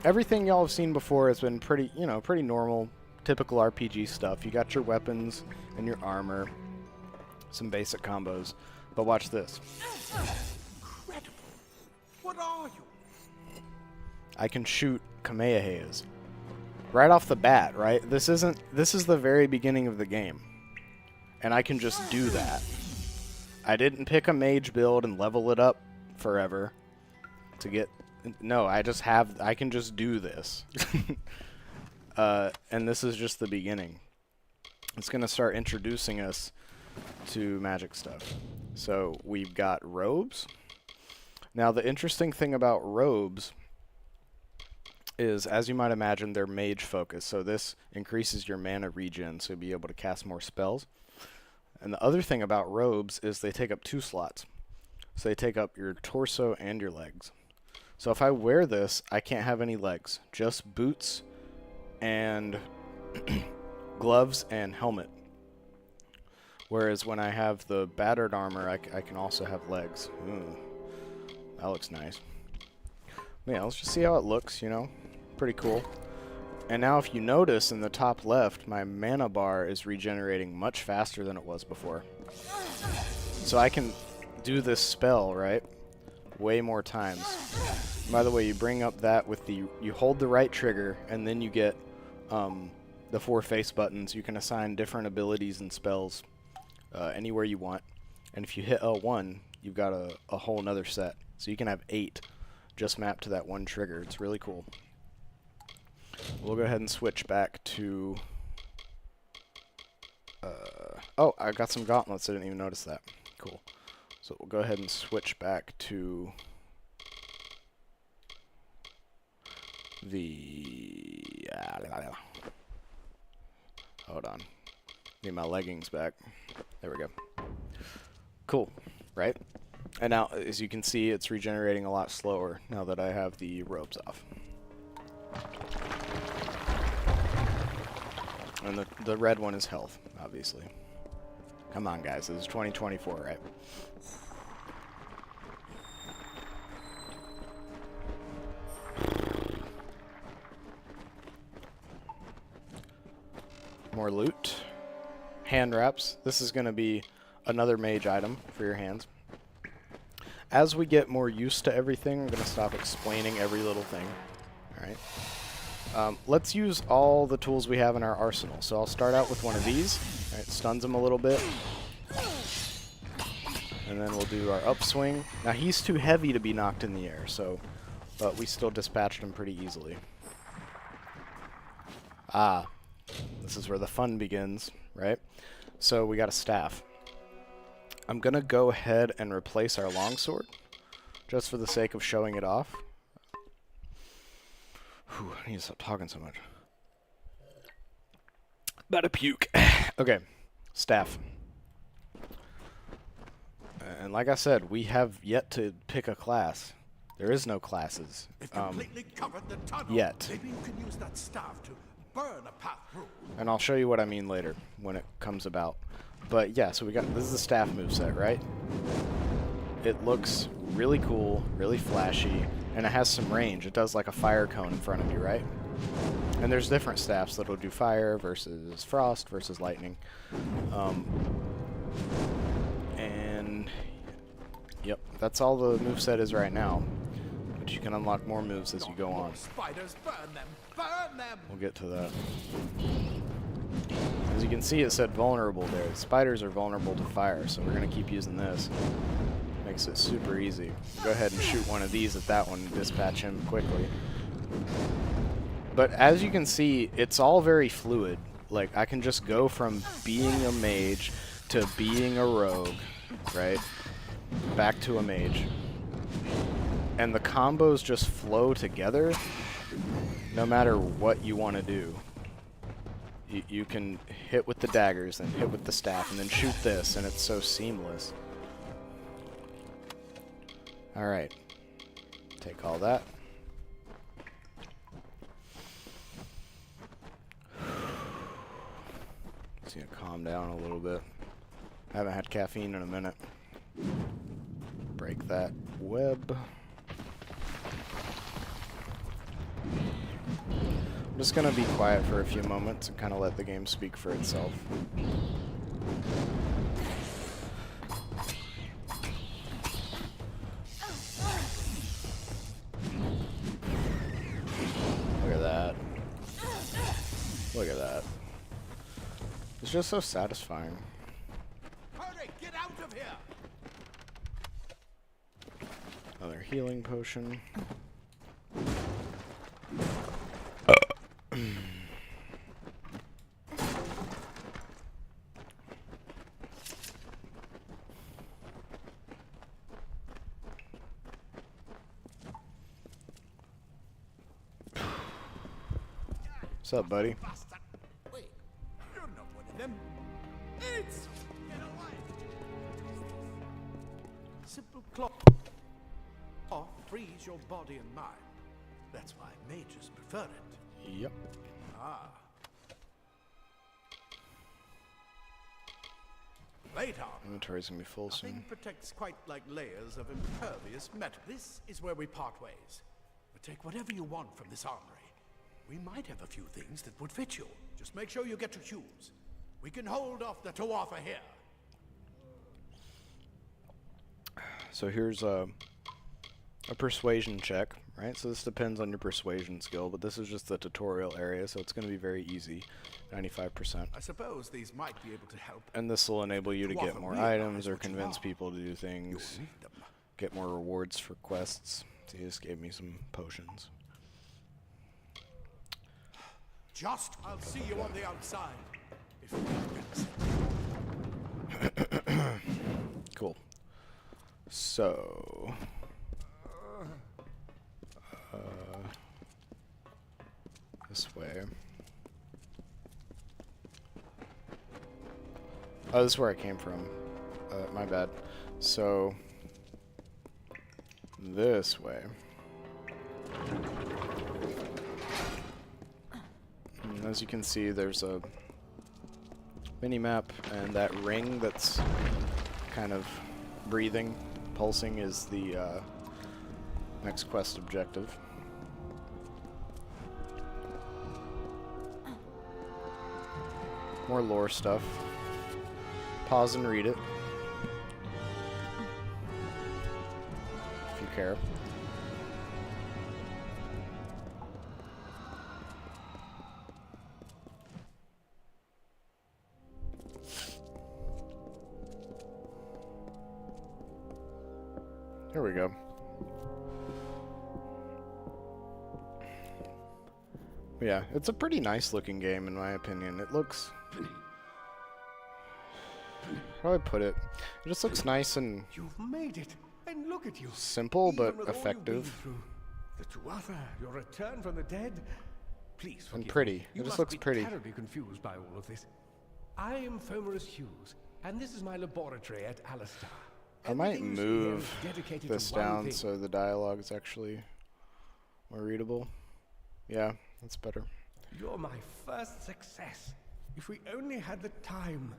Everything y'all have seen before has been pretty, pretty normal, typical RPG stuff. You got your weapons and your armor, some basic combos. But watch this. Incredible. What are you? I can shoot Kamehamehas. Right off the bat, right? This is the very beginning of the game. And I can just do that. I didn't pick a mage build and level it up forever to get... No, I can just do this. And this is just the beginning. It's going to start introducing us to magic stuff. So we've got robes. Now the interesting thing about robes is, as you might imagine, they're mage focused. So this increases your mana regen, so you'll be able to cast more spells. And the other thing about robes is they take up 2 slots. So they take up your torso and your legs. So if I wear this, I can't have any legs. Just boots and gloves and helmet. Whereas when I have the battered armor, I can also have legs. Ooh, that looks nice. Yeah, let's just see how it looks, you know. Pretty cool. And now if you notice in the top left, my mana bar is regenerating much faster than it was before. So I can do this spell, right, way more times. By the way, you bring up that with the, you hold the right trigger, and then you get the 4 face buttons. You can assign different abilities and spells anywhere you want. And if you hit L1, you've got a whole nother set. So you can have 8 just mapped to that one trigger. It's really cool. We'll go ahead and switch back to... oh, I got some gauntlets. I didn't even notice that. Cool. So we'll go ahead and switch back to the... hold on. Need my leggings back. There we go. Cool, right? And now, as you can see, it's regenerating a lot slower now that I have the robes off. And the red one is health, obviously. Come on, guys. This is 2024, right? More loot. Hand wraps. This is going to be another mage item for your hands. As we get more used to everything, I'm going to stop explaining every little thing. Alright. Let's use all the tools we have in our arsenal. So I'll start out with one of these. All right, stuns him a little bit. And then we'll do our upswing. Now he's too heavy to be knocked in the air, so, but we still dispatched him pretty easily. Ah, this is where the fun begins, right? So we got a staff. I'm gonna go ahead and replace our longsword, just for the sake of showing it off. Whew, I need to stop talking so much. About to puke. Okay, staff. And like I said, we have yet to pick a class. There is no classes yet. Maybe you can use that staff to burn a path through. And I'll show you what I mean later when it comes about. But yeah, so we got, this is the staff moveset, right? It looks really cool, really flashy, and it has some range. It does like a fire cone in front of you, right? And there's different staffs that'll do fire versus frost versus lightning. And yep, that's all the moveset is right now. But you can unlock more moves as you go on. Spiders, burn them! Burn them! We'll get to that. As you can see, it said vulnerable there. The spiders are vulnerable to fire, so we're going to keep using this. Makes it super easy. Go ahead and shoot one of these at that one and dispatch him quickly. But as you can see, it's all very fluid. Like, I can just go from being a mage to being a rogue, right? Back to a mage. And the combos just flow together no matter what you want to do. You can hit with the daggers, and hit with the staff, and then shoot this, and it's so seamless. Alright. Take all that. Just gonna calm down a little bit. I haven't had caffeine in a minute. Break that web. I'm just gonna be quiet for a few moments and kind of let the game speak for itself. Look at that. Look at that. It's just so satisfying. Hurry, get out of here! Another healing potion. What's up, buddy? Wait, you're not one of them. It's get away. Simple claw frees your body and mind. That's why mages prefer it. Yep. Later. Inventory's gonna be full soon. Nothing protects quite like layers of impervious metal. This is where we part ways. But take whatever you want from this armory. We might have a few things that would fit you. Just make sure you get to choose. We can hold off the Tuatha here. So here's a persuasion check, right? So this depends on your persuasion skill, but this is just the tutorial area, so it's going to be very easy, 95%. I suppose these might be able to help. And this will enable you to get more items or convince people to do things, get more rewards for quests. So he just gave me some potions. I'll see you on the outside. Cool. So, this way. Oh, this is where I came from. My bad. So, this way. And as you can see, there's a mini-map, and that ring that's kind of breathing, pulsing, is the next quest objective. More lore stuff. Pause and read it if you care. Here we go. Yeah, it's a pretty nice looking game in my opinion. It looks... How do I put it? It just looks nice and... You've made it, and look at you. Simple, but Even with all you've effective. been through, the Tuatha, your return from the dead. Please forgive And pretty. me. It You just must looks be pretty. terribly confused by all of this. I am Fomerus Hughes, and this is my laboratory at Alistar. I might Everything you see here move is dedicated this to one down thing. so the dialogue is actually more readable. Yeah, that's better. You're my first success. If we only had the time.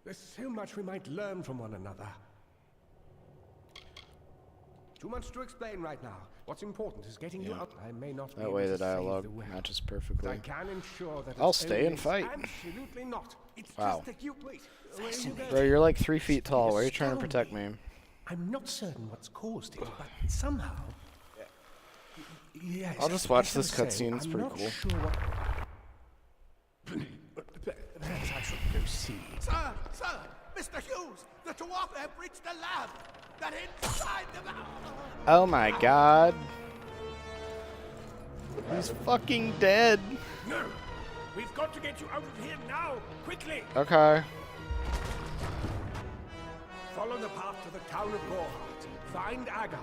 There's so much we might learn from one another. Too much to explain right now. What's important is getting you Yeah. out. I may not be That able way to the save dialogue the well, matches but perfectly. I can ensure that I'll it's stay only and fight. Absolutely not. It's Wow. just that you wait. Where are you going? Bro, you're like 3 feet tall. Why are you trying to protect me? I'm not certain what's caused it, but somehow. Yes. I'll just watch as I this was cutscene, saying, it's I'm pretty not cool. Sure what... Perhaps I should go see. Sir! Mr. Hughes! The Tuatha have reached the lab! That inside the... Oh my god. He's fucking dead. No! We've got to get you out of here now! Quickly! Okay. Follow the path to the town of Gorhart. Find Agath.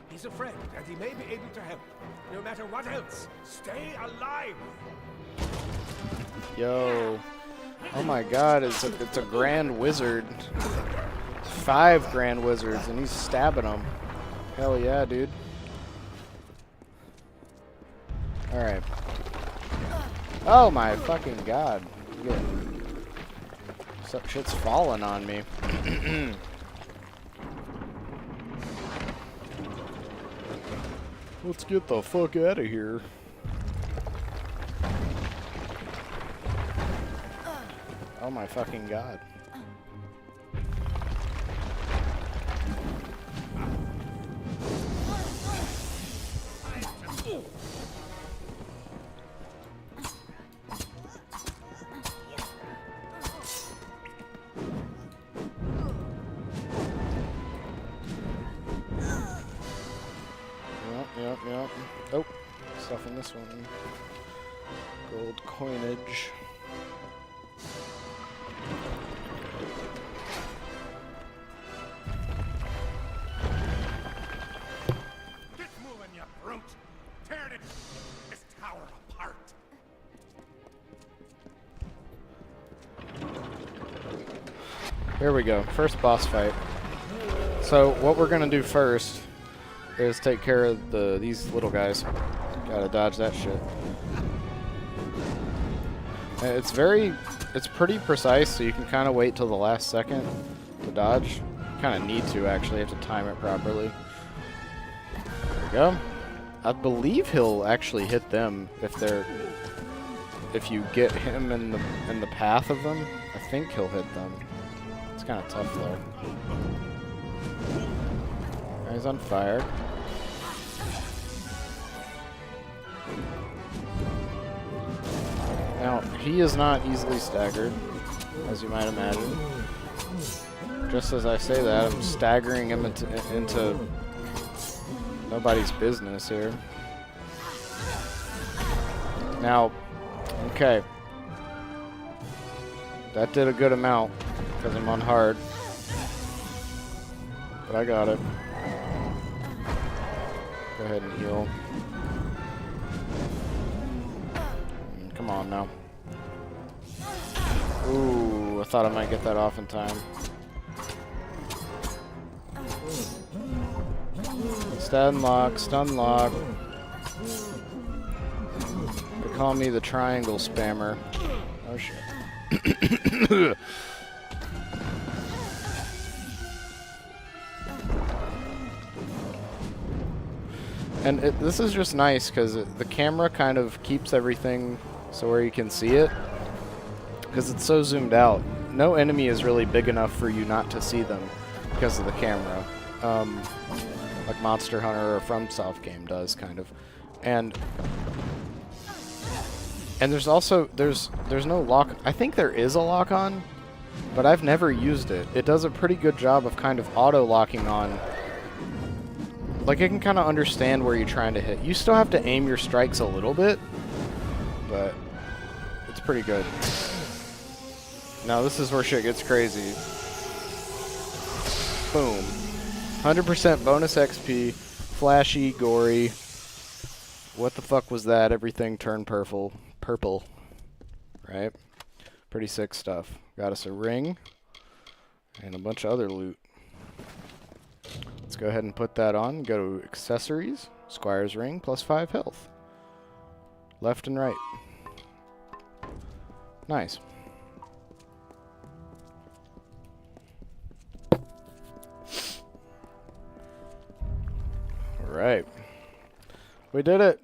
He's a friend, and he may be able to help. No matter what else, stay alive! Yo. Oh my god, it's a grand wizard. 5 grand wizards, and he's stabbing them. Hell yeah, dude. Alright. Oh my fucking god. Shit's falling on me. Let's get the fuck out of here. Oh my fucking god. Yep. Oh, stuff in this one. Gold coinage. Get moving, you brute! Tear this tower apart! Here we go. First boss fight. So what we're gonna do first is take care of these little guys. Gotta dodge that shit. It's pretty precise, so you can kind of wait till the last second to dodge. Kind of need to, actually. You have to time it properly. There we go. I believe he'll actually hit them if you get him in the path of them. I think he'll hit them. It's kind of tough though. He's on fire. Now, he is not easily staggered, as you might imagine. Just as I say that, I'm staggering him into nobody's business here. Now, okay. That did a good amount, because I'm on hard. But I got it. Go ahead and heal. Come on now. Ooh, I thought I might get that off in time. Stun lock, stun lock. They call me the triangle spammer. Oh shit. And this is just nice because the camera kind of keeps everything so where you can see it, because it's so zoomed out. No enemy is really big enough for you not to see them because of the camera, like Monster Hunter or FromSoft game does, kind of. And there's also there's no lock. I think there is a lock on, but I've never used it. It does a pretty good job of kind of auto locking on. Like, it can kind of understand where you're trying to hit. You still have to aim your strikes a little bit, but it's pretty good. Now, this is where shit gets crazy. Boom. 100% bonus XP, flashy, gory. What the fuck was that? Everything turned purple. Right? Pretty sick stuff. Got us a ring and a bunch of other loot. Let's go ahead and put that on. Go to accessories. Squire's ring plus 5 health. Left and right. Nice. Alright. We did it.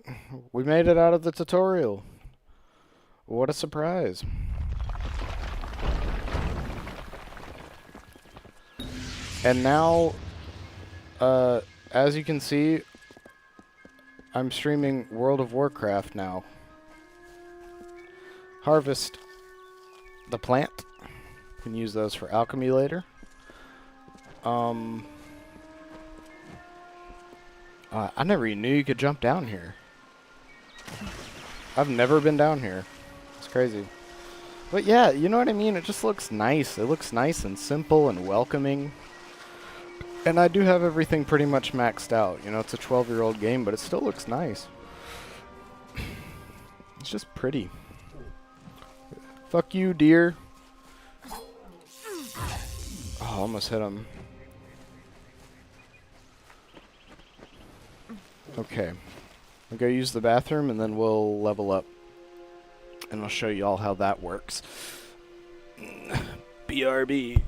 We made it out of the tutorial. What a surprise. And now, as you can see, I'm streaming World of Warcraft now. Harvest the plant. You can use those for alchemy later. I never even knew you could jump down here. I've never been down here. It's crazy. But yeah, you know what I mean? It just looks nice. It looks nice and simple and welcoming. And I do have everything pretty much maxed out. You know, it's a 12-year-old game, but it still looks nice. It's just pretty. Fuck you, deer. Oh, almost hit him. Okay. I'll go use the bathroom, and then we'll level up. And I'll show you all how that works. BRB.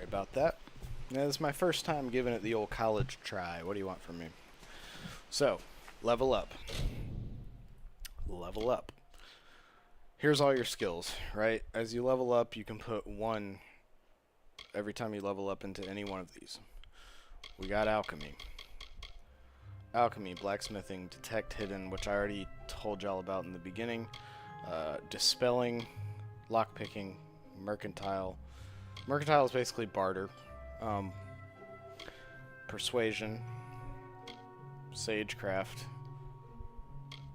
about that. Now, this is my first time giving it the old college try. What do you want from me? So, level up. Level up. Here's all your skills, right? As you level up, you can put 1 every time you level up into any one of these. We got alchemy. Alchemy, blacksmithing, detect hidden, which I already told y'all about in the beginning. Dispelling, lockpicking, mercantile. Mercantile is basically barter. Persuasion, sagecraft,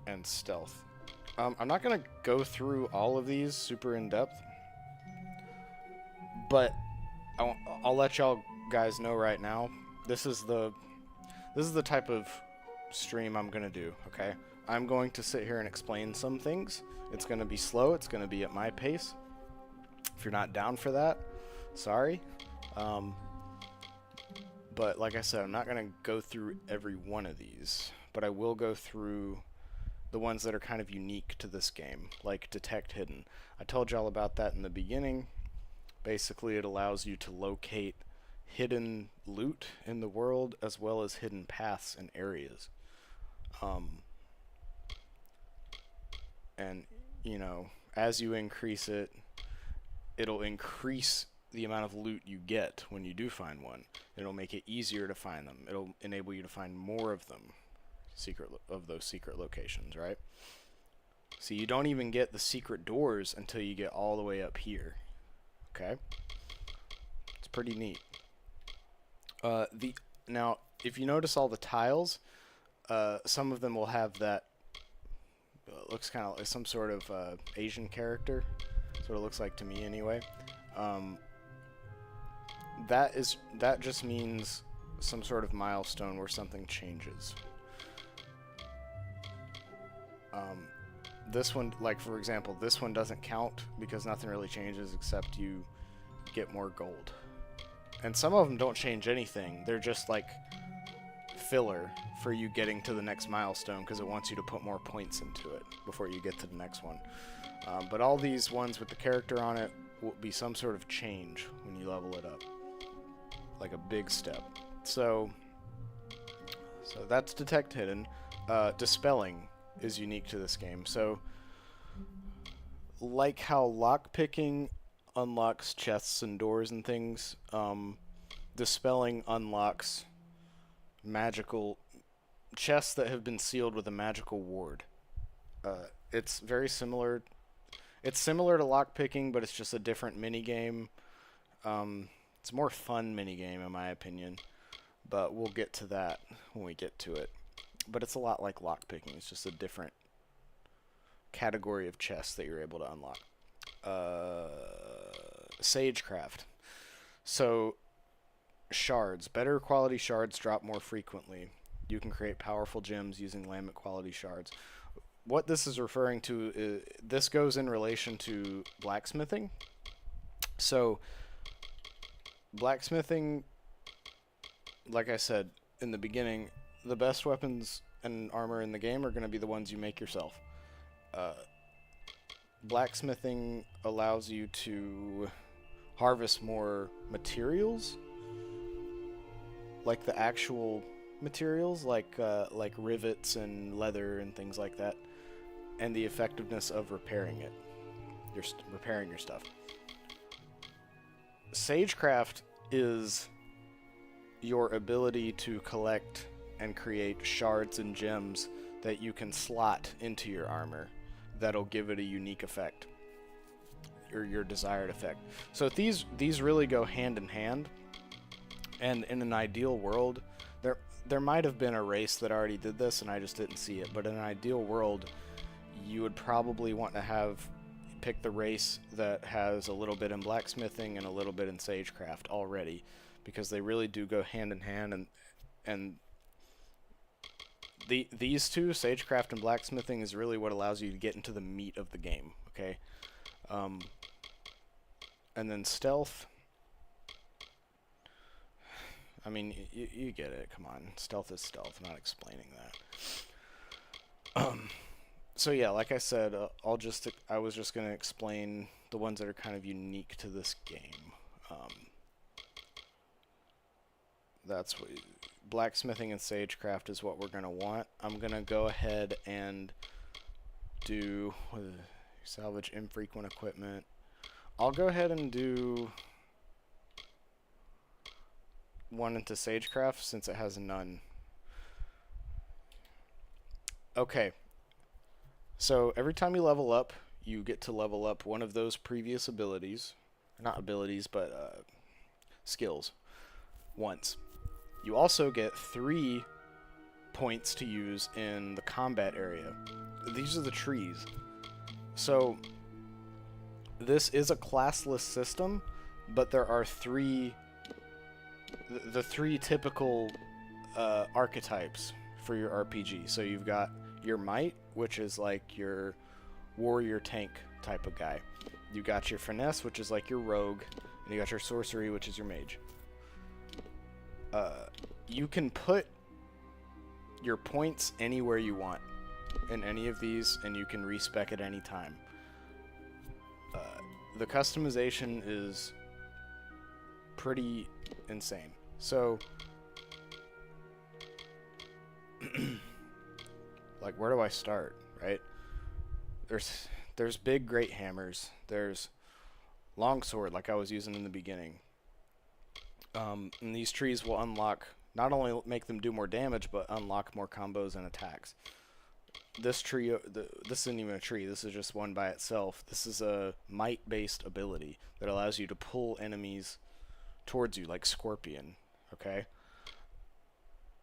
and stealth. I'm not going to go through all of these super in depth, but I'll let y'all guys know right now. This is the type of stream I'm going to do, okay? I'm going to sit here and explain some things. It's going to be slow. It's going to be at my pace. If you're not down for that, sorry. But like I said, I'm not going to go through every one of these, but I will go through the ones that are kind of unique to this game, like detect hidden. I told y'all about that in the beginning. Basically, it allows you to locate hidden loot in the world as well as hidden paths and areas. And, you know, as you increase it, it'll increase the amount of loot you get when you do find one. It'll make it easier to find them. It'll enable you to find more of them, those secret locations, right? So you don't even get the secret doors until you get all the way up here. Okay? It's pretty neat. Now, if you notice all the tiles, some of them will have that, looks kind of like some sort of Asian character. That's what it looks like to me anyway. That just means some sort of milestone where something changes. This one, like for example, this one doesn't count because nothing really changes except you get more gold. And some of them don't change anything. They're just like filler for you getting to the next milestone because it wants you to put more points into it before you get to the next one. But all these ones with the character on it will be some sort of change when you level it up. Like a big step. So that's detect hidden. Dispelling is unique to this game. So like how lockpicking unlocks chests and doors and things, dispelling unlocks magical chests that have been sealed with a magical ward. It's very similar. It's similar to lockpicking, but it's just a different minigame. It's a more fun minigame, in my opinion. But we'll get to that when we get to it. But it's a lot like lockpicking. It's just a different category of chests that you're able to unlock. Sagecraft. So, shards. Better quality shards drop more frequently. You can create powerful gems using Lamet quality shards. What this is referring to is, this goes in relation to blacksmithing. So, blacksmithing, like I said in the beginning, the best weapons and armor in the game are going to be the ones you make yourself. Blacksmithing allows you to harvest more materials, like the actual materials, like rivets and leather and things like that, and the effectiveness of repairing it, repairing your stuff. Sagecraft is your ability to collect and create shards and gems that you can slot into your armor that'll give it a unique effect, or your desired effect. So these really go hand in hand, and in an ideal world, there might have been a race that already did this and I just didn't see it, but in an ideal world you would probably want to pick the race that has a little bit in blacksmithing and a little bit in sagecraft already, because they really do go hand in hand, and these two, sagecraft and blacksmithing, is really what allows you to get into the meat of the game, okay? And then stealth, I mean, you get it, come on. Stealth is stealth, I'm not explaining that. So yeah, like I said, I was just going to explain the ones that are kind of unique to this game. That's what blacksmithing and sagecraft is what we're gonna want. I'm gonna go ahead and do salvage infrequent equipment. I'll go ahead and do one into sagecraft since it has none. Okay. So every time you level up, you get to level up one of those previous abilities. Not abilities, but skills. Once. You also get 3 points to use in the combat area. These are the trees. So this is a classless system, but there are 3 the 3 typical archetypes for your RPG. So you've got your might, which is like your warrior tank type of guy. You got your finesse, which is like your rogue, and you got your sorcery, which is your mage. You can put your points anywhere you want in any of these, and you can respec at any time. The customization is pretty insane. So, like, where do I start, right? There's big, great hammers. There's longsword, like I was using in the beginning. And these trees will unlock, not only make them do more damage, but unlock more combos and attacks. This tree, this isn't even a tree, this is just one by itself. This is a might-based ability that allows you to pull enemies towards you, like Scorpion, okay?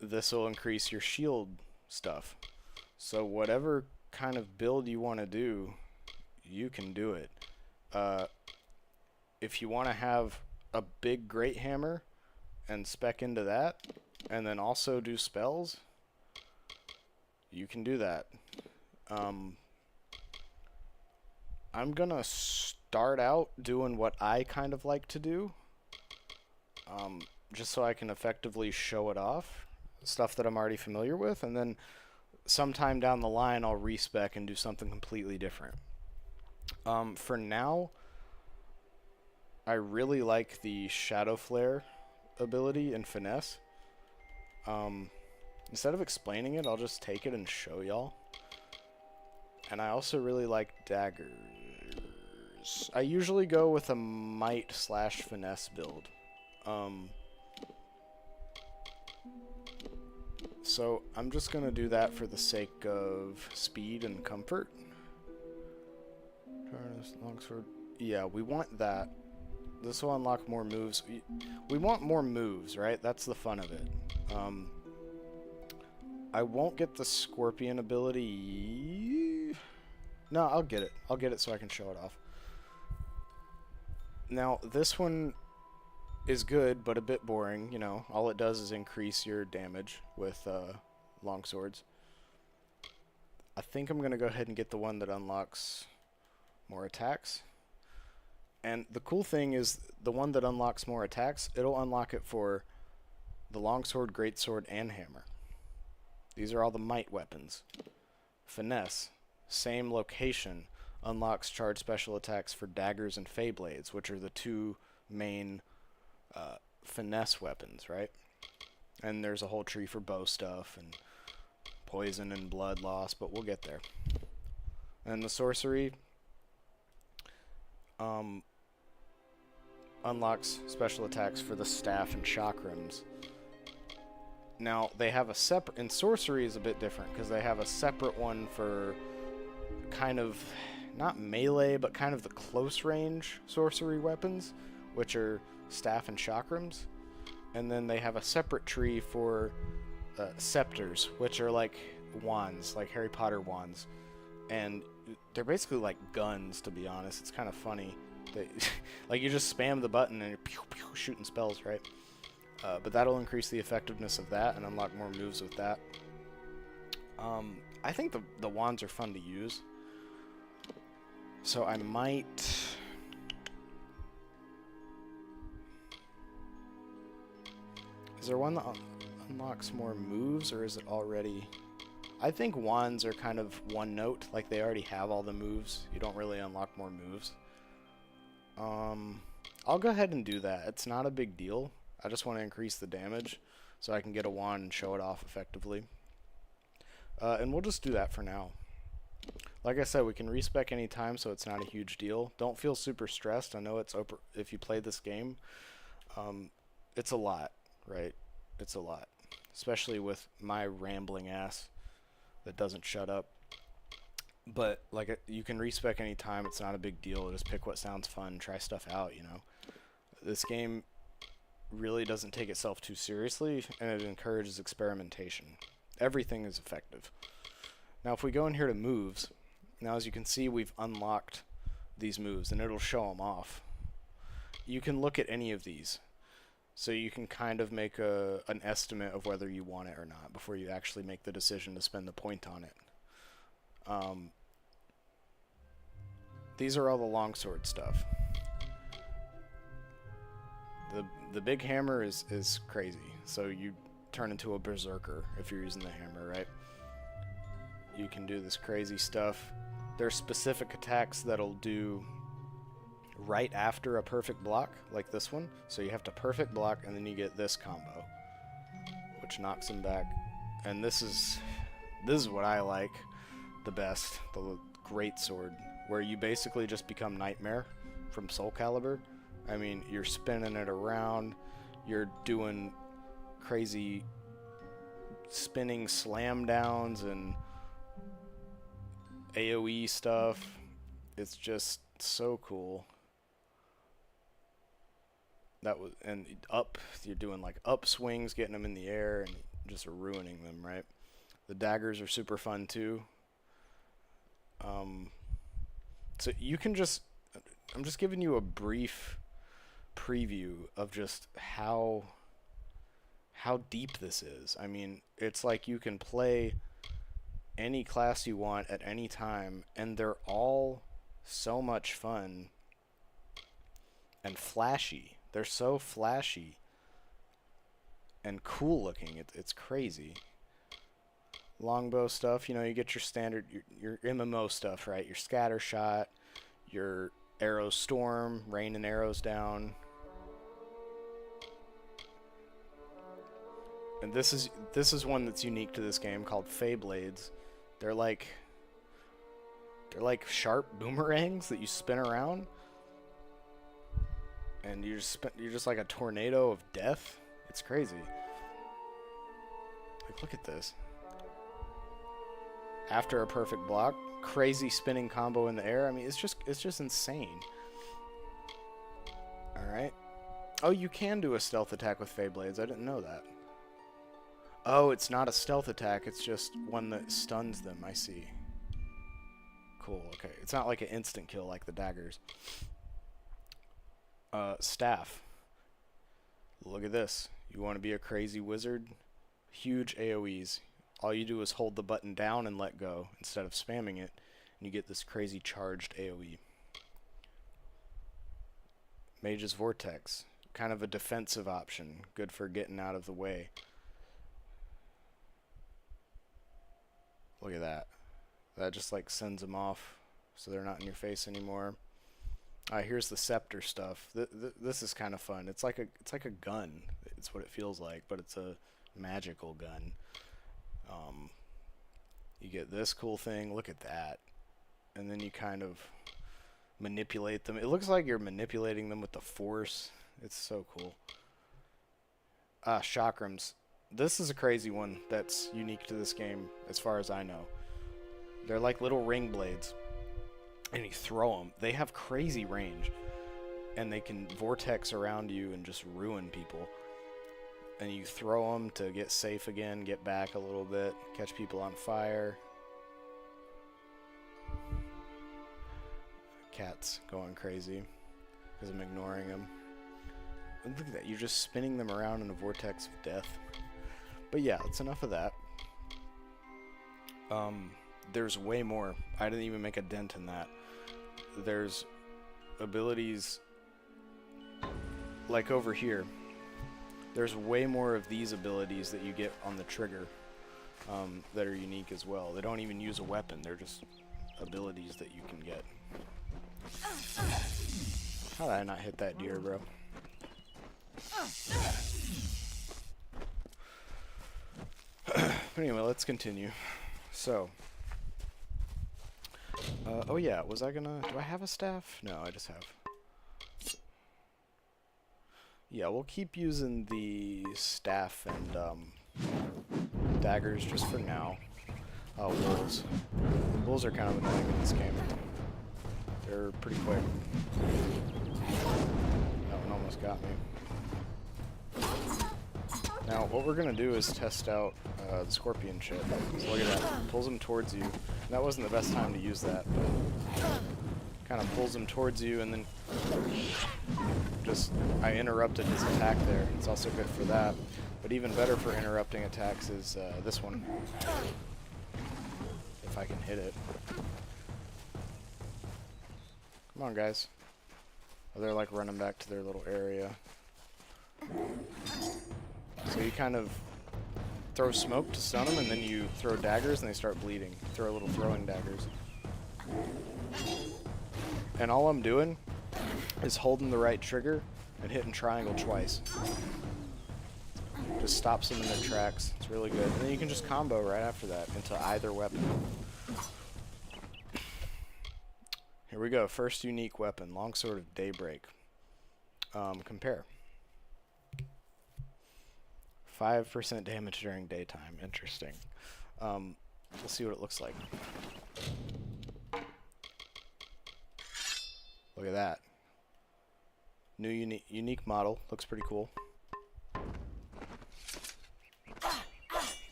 This will increase your shield stuff. So whatever kind of build you want to do, you can do it. If you want to have a big great hammer and spec into that, and then also do spells, you can do that. I'm gonna start out doing what I kind of like to do, just so I can effectively show it off, stuff that I'm already familiar with, and then sometime down the line I'll respec and do something completely different. For now, I really like the Shadow Flare ability in Finesse. Instead of explaining it, I'll just take it and show y'all. And I also really like daggers. I usually go with a might/finesse build. So I'm just going to do that for the sake of speed and comfort. Longsword. Yeah, we want that. This will unlock more moves. We want more moves, right? That's the fun of it. I won't get the Scorpion ability. No, I'll get it. I'll get it so I can show it off. Now, this one is good, but a bit boring. You know, all it does is increase your damage with longswords. I think I'm going to go ahead and get the one that unlocks more attacks. And the cool thing is, the one that unlocks more attacks, it'll unlock it for the longsword, greatsword, and hammer. These are all the might weapons. Finesse, same location, unlocks charged special attacks for daggers and fey blades, which are the 2 main finesse weapons, right? And there's a whole tree for bow stuff and poison and blood loss, but we'll get there. And the sorcery unlocks special attacks for the staff and chakrams. Now, they have a separate... And sorcery is a bit different, because they have a separate one for kind of... Not melee, but kind of the close-range sorcery weapons, which are staff and chakrams. And then they have a separate tree for scepters, which are like wands, like Harry Potter wands. And they're basically like guns, to be honest. It's kind of funny. They, like, you just spam the button and you're pew, pew, shooting spells, right? But that'll increase the effectiveness of that and unlock more moves with that. I think the wands are fun to use. So I might... Is there one that unlocks more moves, or is it already... I think wands are kind of one note, like they already have all the moves. You don't really unlock more moves. I'll go ahead and do that. It's not a big deal. I just want to increase the damage so I can get a wand and show it off effectively. And we'll just do that for now. Like I said, we can respec any time, so it's not a huge deal. Don't feel super stressed. I know it's if you play this game, it's a lot, right? It's a lot, especially with my rambling ass that doesn't shut up. But like, you can respec any time. It's not a big deal. Just pick what sounds fun, try stuff out. You know, this game really doesn't take itself too seriously, and it encourages experimentation. Everything is effective. Now, if we go in here to moves, now as you can see, we've unlocked these moves, and it'll show them off. You can look at any of these, so you can kind of make an estimate of whether you want it or not before you actually make the decision to spend the point on it. These are all the longsword stuff. The big hammer is crazy, so you turn into a berserker if you're using the hammer, right? You can do this crazy stuff. There's specific attacks that'll do right after a perfect block, like this one. So you have to perfect block, and then you get this combo, which knocks him back. And this is what I like the best, the great sword, where you basically just become Nightmare from Soul Calibur. I mean, you're spinning it around, you're doing crazy spinning slam downs and AoE stuff. It's just so cool. And up, you're doing like up swings, getting them in the air and just ruining them, right? The daggers are super fun too. So you can I'm just giving you a brief preview of just how deep this is. I mean, it's like you can play any class you want at any time, and they're all so much fun and flashy. They're so flashy and cool looking. It's crazy. Longbow stuff, you know, you get your standard, your MMO stuff, right? Your scatter shot, your arrow storm, raining arrows down. And this is one that's unique to this game called Fey Blades. They're like sharp boomerangs that you spin around, and you're just like a tornado of death. It's crazy. Like, look at this. After a perfect block, crazy spinning combo in the air. I mean, it's just insane. All right. Oh, you can do a stealth attack with Fey Blades. I didn't know that. Oh, it's not a stealth attack. It's just one that stuns them. I see. Cool. Okay. It's not like an instant kill like the daggers. Staff. Look at this. You want to be a crazy wizard? Huge AoEs. All you do is hold the button down and let go instead of spamming it, and you get this crazy charged AoE. Mage's Vortex. Kind of a defensive option. Good for getting out of the way. Look at that. That just like sends them off so they're not in your face anymore. Here's the scepter stuff. This is kind of fun. It's like a gun. It's what it feels like, but it's a magical gun. You get this cool thing. Look at that. And then you kind of manipulate them. It looks like you're manipulating them with the force. It's so cool. Chakrams. This is a crazy one that's unique to this game, as far as I know. They're like little ring blades, and you throw them. They have crazy range, and they can vortex around you and just ruin people. And you throw them to get safe again, get back a little bit, catch people on fire. Cat's going crazy because I'm ignoring them. And look at that, you're just spinning them around in a vortex of death. But yeah, that's enough of that. There's way more. I didn't even make a dent in that. There's abilities like over here. There's way more of these abilities that you get on the trigger that are unique as well. They don't even use a weapon. They're just abilities that you can get. How did I not hit that deer, bro? Anyway, let's continue. So, oh yeah, was I gonna... Do I have a staff? No, I just have... Yeah, we'll keep using the staff and daggers just for now. Oh, wolves. Wolves are kind of annoying in this game. They're pretty quick. That one almost got me. Now, what we're gonna do is test out the scorpion shit. So look at that. Pulls him towards you. And that wasn't the best time to use that, but kind of pulls him towards you, and then just I interrupted his attack there. It's also good for that. But even better for interrupting attacks is this one. If I can hit it. Come on, guys. Oh, they're like running back to their little area. So you kind of throw smoke to stun them, and then you throw daggers, and they start bleeding. Throw little throwing daggers. And all I'm doing is holding the right trigger and hitting triangle twice. Just stops them in their tracks. It's really good. And then you can just combo right after that into either weapon. Here we go. First unique weapon. Longsword of Daybreak. Compare. 5% damage during daytime. Interesting. We'll see what it looks like. Look at that. New unique model. Looks pretty cool.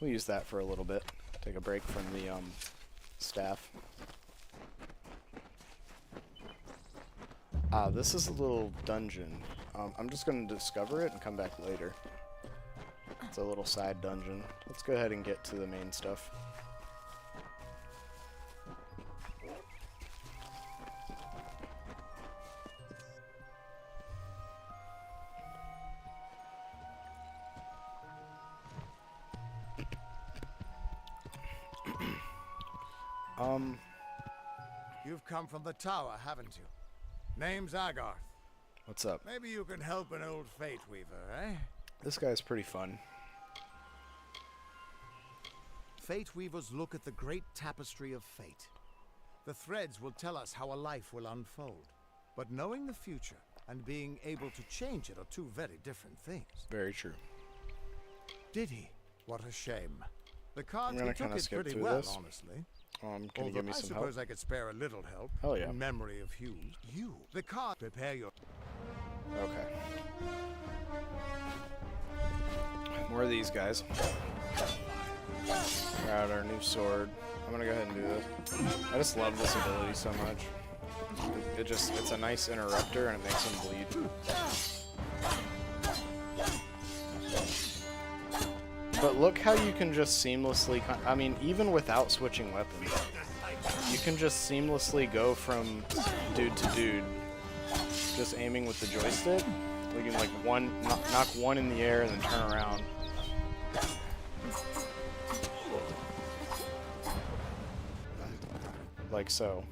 We'll use that for a little bit. Take a break from the staff. This is a little dungeon. I'm just going to discover it and come back later. It's a little side dungeon. Let's go ahead and get to the main stuff. You've come from the tower, haven't you? Name's Agarth. What's up? Maybe you can help an old Fate Weaver, eh? This guy's pretty fun. Fate Weavers look at the great tapestry of fate. The threads will tell us how a life will unfold. But knowing the future and being able to change it are two very different things. Very true. Did he? What a shame. The cards I'm he gonna took it pretty through well, this. honestly. Can you give me some help? I suppose I could spare a little help. Oh yeah. In memory of Hughes. You, the card, prepare your... Okay. More of these guys. Got our new sword. I'm gonna go ahead and do this. I just love this ability so much. It's a nice interrupter, and it makes him bleed. But look how you can just seamlessly, I mean, even without switching weapons, you can just seamlessly go from dude to dude, just aiming with the joystick. You can like knock one in the air and then turn around. Like so.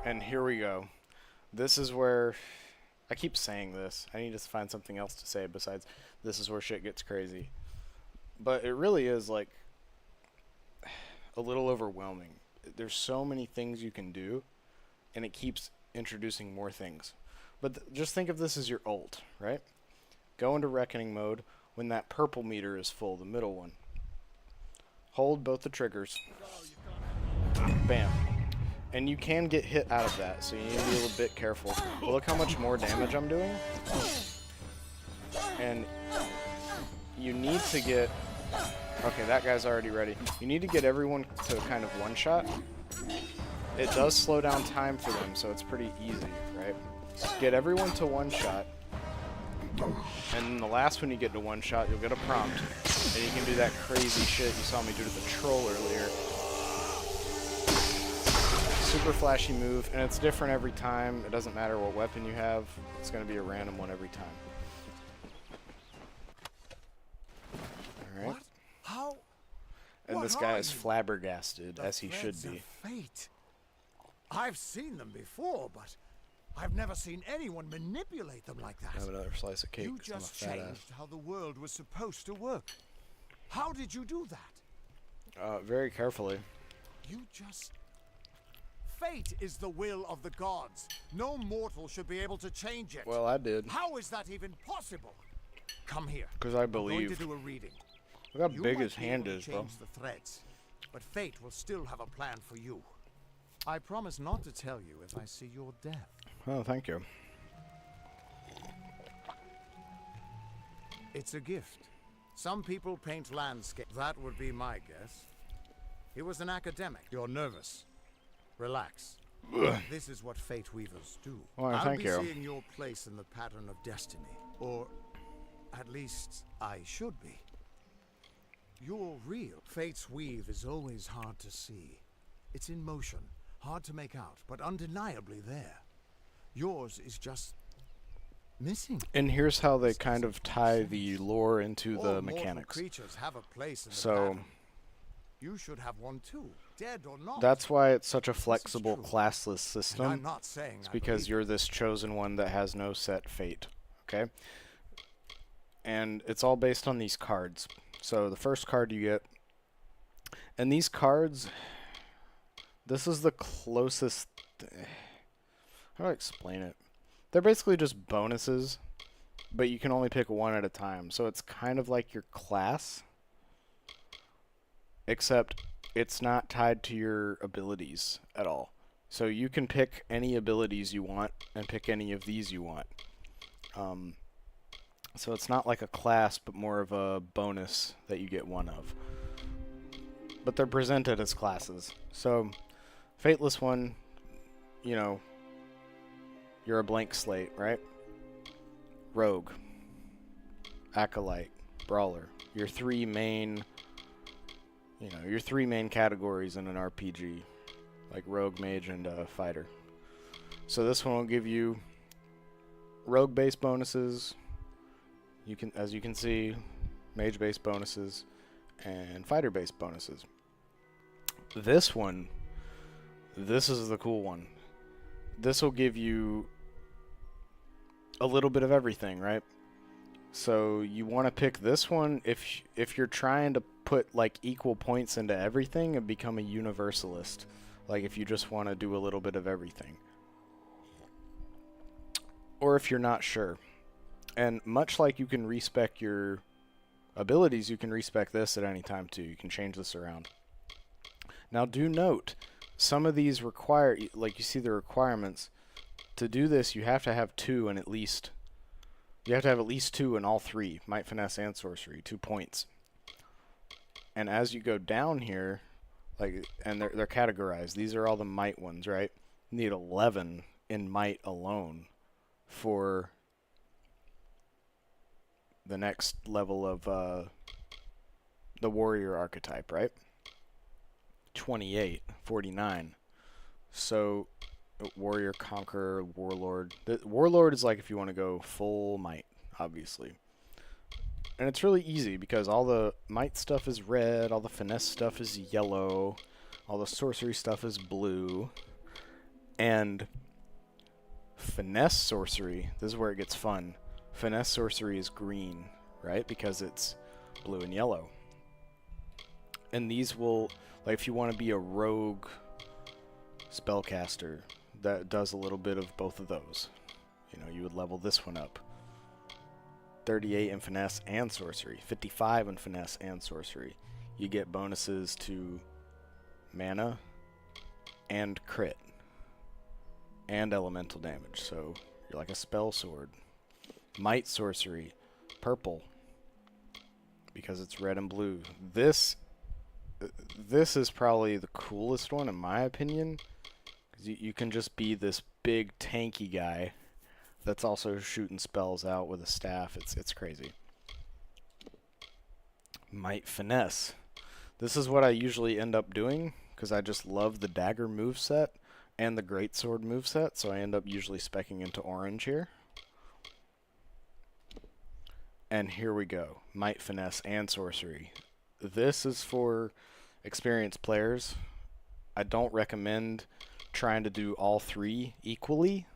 And here we go. This is where... I keep saying this. I need to find something else to say besides this is where shit gets crazy. But it really is like a little overwhelming. There's so many things you can do, and it keeps introducing more things. But just think of this as your ult, right? Go into Reckoning mode when that purple meter is full, the middle one. Hold both the triggers. Bam. And you can get hit out of that, so you need to be a little bit careful. But look how much more damage I'm doing. And you need to get... Okay, that guy's already ready. You need to get everyone to kind of one-shot. It does slow down time for them, so it's pretty easy, right? Get everyone to one-shot. And then the last one you get to one-shot, you'll get a prompt. And you can do that crazy shit you saw me do to the troll earlier. Super flashy move, and it's different every time. It doesn't matter what weapon you have. It's going to be a random one every time. Alright. How? And this guy is flabbergasted, as he should be. Fate. I've seen them before, but I've never seen anyone manipulate them like that. Have another slice of cake. You 'Cause I'm a just fat ass. changed how the world was supposed to work. How did you do that? Very carefully. You just... Fate is the will of the gods. No mortal should be able to change it. Well, I did. How is that even possible? Come here. Because I I'm going believe. to do a reading. Look how You big might his be hand able to is, bro. change the threads, but fate will still have a plan for you. I promise not to tell you if I see your death. Oh, thank you. It's a gift. Some people paint landscape. That would be my guess. He was an academic. You're nervous. Relax. This is what fate weavers do. Oh, I'll thank be you. seeing your place in the pattern of destiny. Or, at least, I should be. You're real. Fate's weave is always hard to see. It's in motion, hard to make out, but undeniably there. Yours is just missing. And here's how they kind of tie the lore into the All mechanics. mortal creatures have a place in the So pattern. You should have one too, dead or not. that's why it's such a flexible true. classless And system. I'm not saying It's I because believe you're this chosen one that has no set fate. Okay? And it's all based on these cards. So the first card you get, and these cards, this is the closest. How do I explain it? They're basically just bonuses, but you can only pick one at a time. So it's kind of like your class, except it's not tied to your abilities at all. So you can pick any abilities you want and pick any of these you want. So it's not like a class, but more of a bonus that you get one of. But they're presented as classes. So, Fateless one, you know, you're a blank slate, right? Rogue, Acolyte, Brawler. Your three main, your three main categories in an RPG. Like Rogue, Mage, and Fighter. So this one will give you Rogue-based bonuses. As you can see, Mage-based bonuses and Fighter-based bonuses. This one, this is the cool one. This will give you a little bit of everything, right? So you want to pick this one if you're trying to put like equal points into everything and become a universalist. Like if you just want to do a little bit of everything. Or if you're not sure. And much like you can respec your abilities, you can respec this at any time too. You can change this around. Now do note, some of these require, like you see the requirements, to do this you have to have two and at least, you have to have at least two in all three, Might, Finesse, and Sorcery, 2 points. And as you go down here, like, and they're categorized, these are all the Might ones, right? You need 11 in Might alone for the next level of the warrior archetype, right? 28, 49. So, warrior, conqueror, warlord. The warlord is like if you want to go full might, obviously. And it's really easy because all the might stuff is red, all the finesse stuff is yellow, all the sorcery stuff is blue. And finesse sorcery, this is where it gets fun. Finesse sorcery is green, right? Because it's blue and yellow. And these will, like if you want to be a rogue spellcaster, that does a little bit of both of those. You would level this one up. 38 in finesse and sorcery. 55 in finesse and sorcery. You get bonuses to mana and crit. And elemental damage. So you're like a spell sword. Might sorcery, purple, because it's red and blue. This is probably the coolest one in my opinion, because you can just be this big tanky guy that's also shooting spells out with a staff. It's crazy. Might, Finesse. This is what I usually end up doing because I just love the dagger moveset and the greatsword moveset, so I end up usually speccing into orange here. And here we go. Might, Finesse, and Sorcery. This is for experienced players. I don't recommend trying to do all three equally.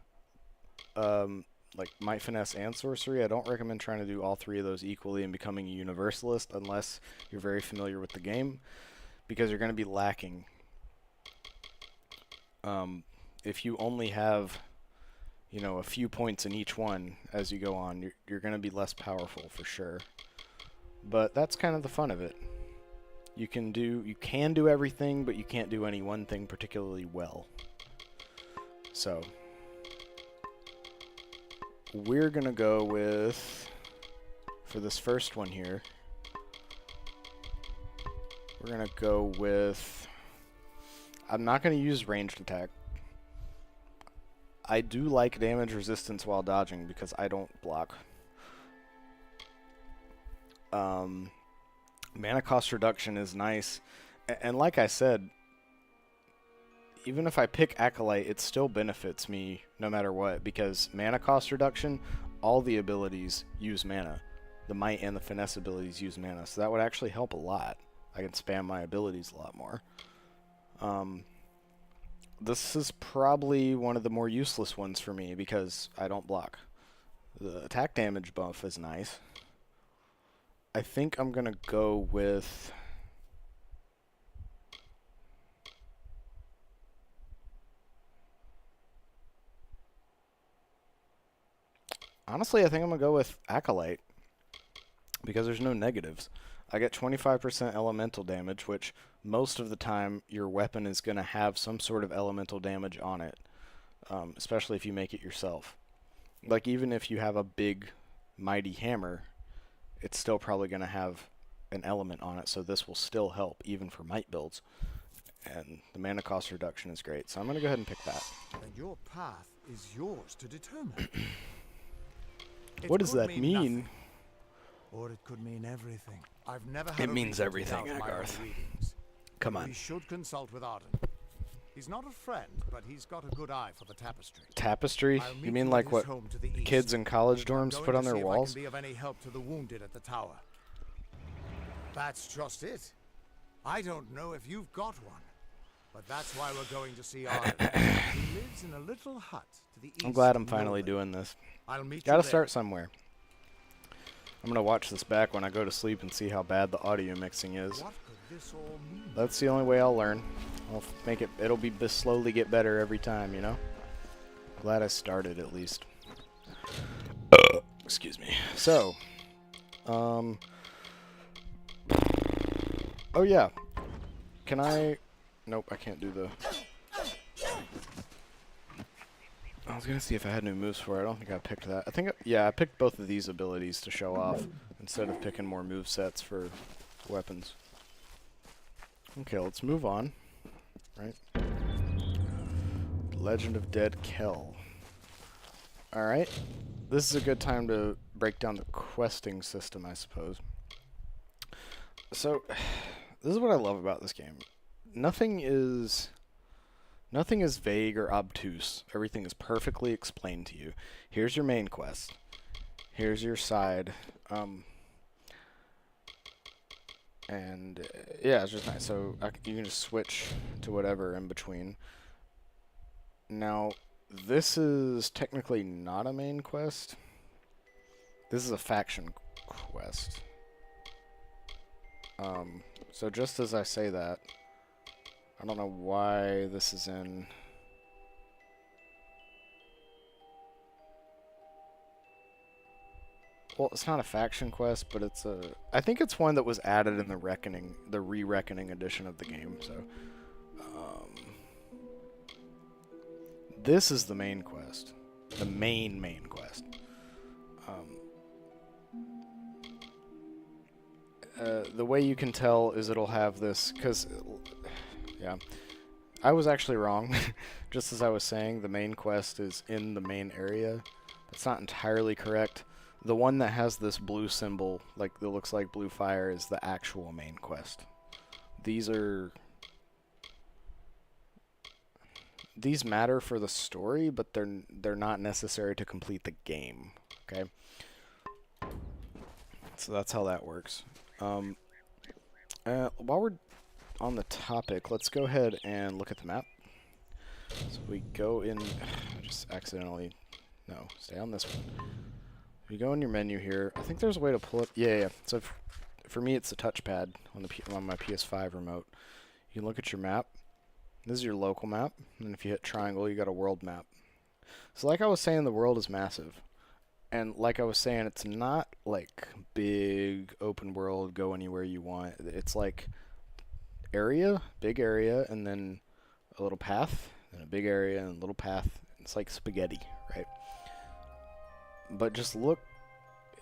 like Might, Finesse, and Sorcery, I don't recommend trying to do all 3 of those equally and becoming a Universalist unless you're very familiar with the game, because you're going to be lacking. If you only have, you know, a few points in each one as you go on, you're going to be less powerful for sure. But that's kind of the fun of it. You can do everything, but you can't do any one thing particularly well. So we're gonna go with, for this first one here, we're gonna go with, I'm not gonna use ranged attack. I do like damage resistance while dodging because I don't block. Mana cost reduction is nice, and like I said, even if I pick Acolyte, it still benefits me no matter what, because mana cost reduction, all the abilities use mana. The Might and the Finesse abilities use mana, so that would actually help a lot. I can spam my abilities a lot more. This is probably one of the more useless ones for me because I don't block. The attack damage buff is nice. I think I'm going to go with... Honestly, I think I'm going to go with Acolyte because there's no negatives. I get 25% elemental damage, which most of the time your weapon is going to have some sort of elemental damage on it, especially if you make it yourself. Like, even if you have a big, mighty hammer, it's still probably going to have an element on it, so this will still help, even for might builds. And the mana cost reduction is great, so I'm going to go ahead and pick that. And your path is yours to determine. What does that mean? Nothing, or it could mean everything. I've never had it means everything, Agarth. Come on. We should consult with Arden. He's not a friend, but he's got a good eye for the tapestry. Tapestry? You mean like what kids in college dorms put on their walls? I can be of any help to the wounded at the tower. That's just it. I don't know if you've got one, but that's why we're going to see Arden. He lives in a little hut to the east. I'm glad I'm finally doing this. I'll meet Gotta you start somewhere. I'm gonna watch this back when I go to sleep and see how bad the audio mixing is. What could this all mean? That's the only way I'll learn. I'll make it. It'll be slowly get better every time, you know. Glad I started at least. Excuse me. So, oh yeah. Can I? Nope, I can't do the. I was gonna see if I had new moves for it. I don't think I picked that. I think, yeah, I picked both of these abilities to show off instead of picking more move sets for weapons. Okay, let's move on. Right. Legend of Dead Kell. Alright. This is a good time to break down the questing system, I suppose. So, this is what I love about this game. Nothing is vague or obtuse. Everything is perfectly explained to you. Here's your main quest. Here's your side. Yeah, it's just nice. So you can just switch to whatever in between. Now, this is technically not a main quest. This is a faction quest. So just as I say that, I don't know why this is in... Well, it's not a faction quest, but it's a... I think it's one that was added in the Reckoning, the Re-Reckoning edition of the game, so... this is the main quest. The main quest. The way you can tell is it'll have this, because... Yeah. I was actually wrong. Just as I was saying, the main quest is in the main area. That's not entirely correct. The one that has this blue symbol, like that looks like blue fire, is the actual main quest. These matter for the story, but they're not necessary to complete the game. Okay? So that's how that works. While we're on the topic, let's go ahead and look at the map. So we go in... I just accidentally No, stay on this one. If you go in your menu here, I think there's a way to pull it. Yeah. So for me, it's the touchpad on my PS5 remote. You can look at your map. This is your local map, and if you hit triangle, you got a world map. So like I was saying, the world is massive. And like I was saying, it's not like big open world, go anywhere you want. It's like area, big area, and then a little path, and a big area, and a little path. It's like spaghetti, right? But just look,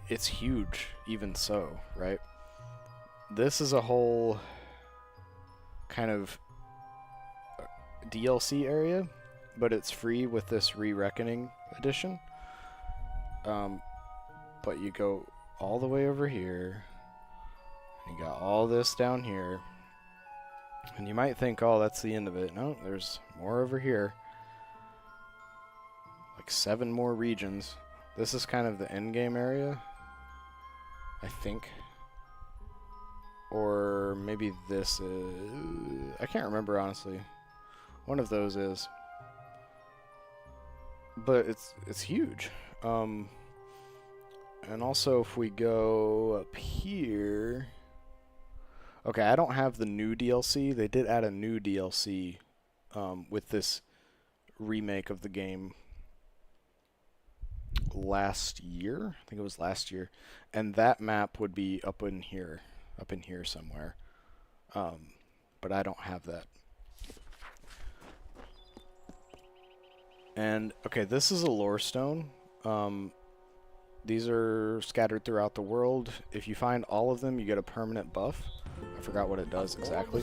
it's huge, even so, right? This is a whole kind of DLC area, but it's free with this Re-Reckoning edition. But you go all the way over here, and you got all this down here, and you might think, oh, that's the end of it. No, there's more over here. Like 7 more regions. This is kind of the end game area, I think. Or maybe this is... I can't remember, honestly. One of those is. But it's huge. And also, if we go up here... Okay, I don't have the new DLC. They did add a new DLC with this remake of the game last year. I think it was last year. And that map would be up in here somewhere. But I don't have that. And, okay, this is a lore stone. These are scattered throughout the world. If you find all of them, you get a permanent buff. I forgot what it does exactly.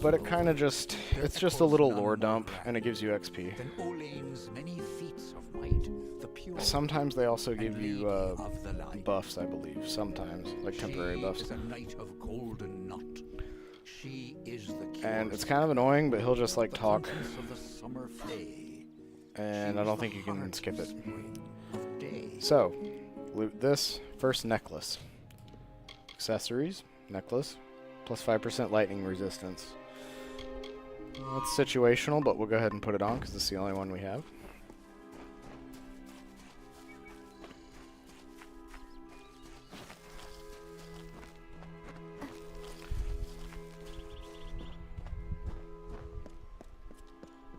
But it kind of just, it's just a little lore dump, and it gives you XP. Sometimes they also give you buffs, I believe. Sometimes, like temporary buffs. And it's kind of annoying, but he'll just like talk. And I don't think you can skip it. So, loot this. First, necklace. Accessories, necklace, plus 5% lightning resistance. That's situational, but we'll go ahead and put it on because it's the only one we have.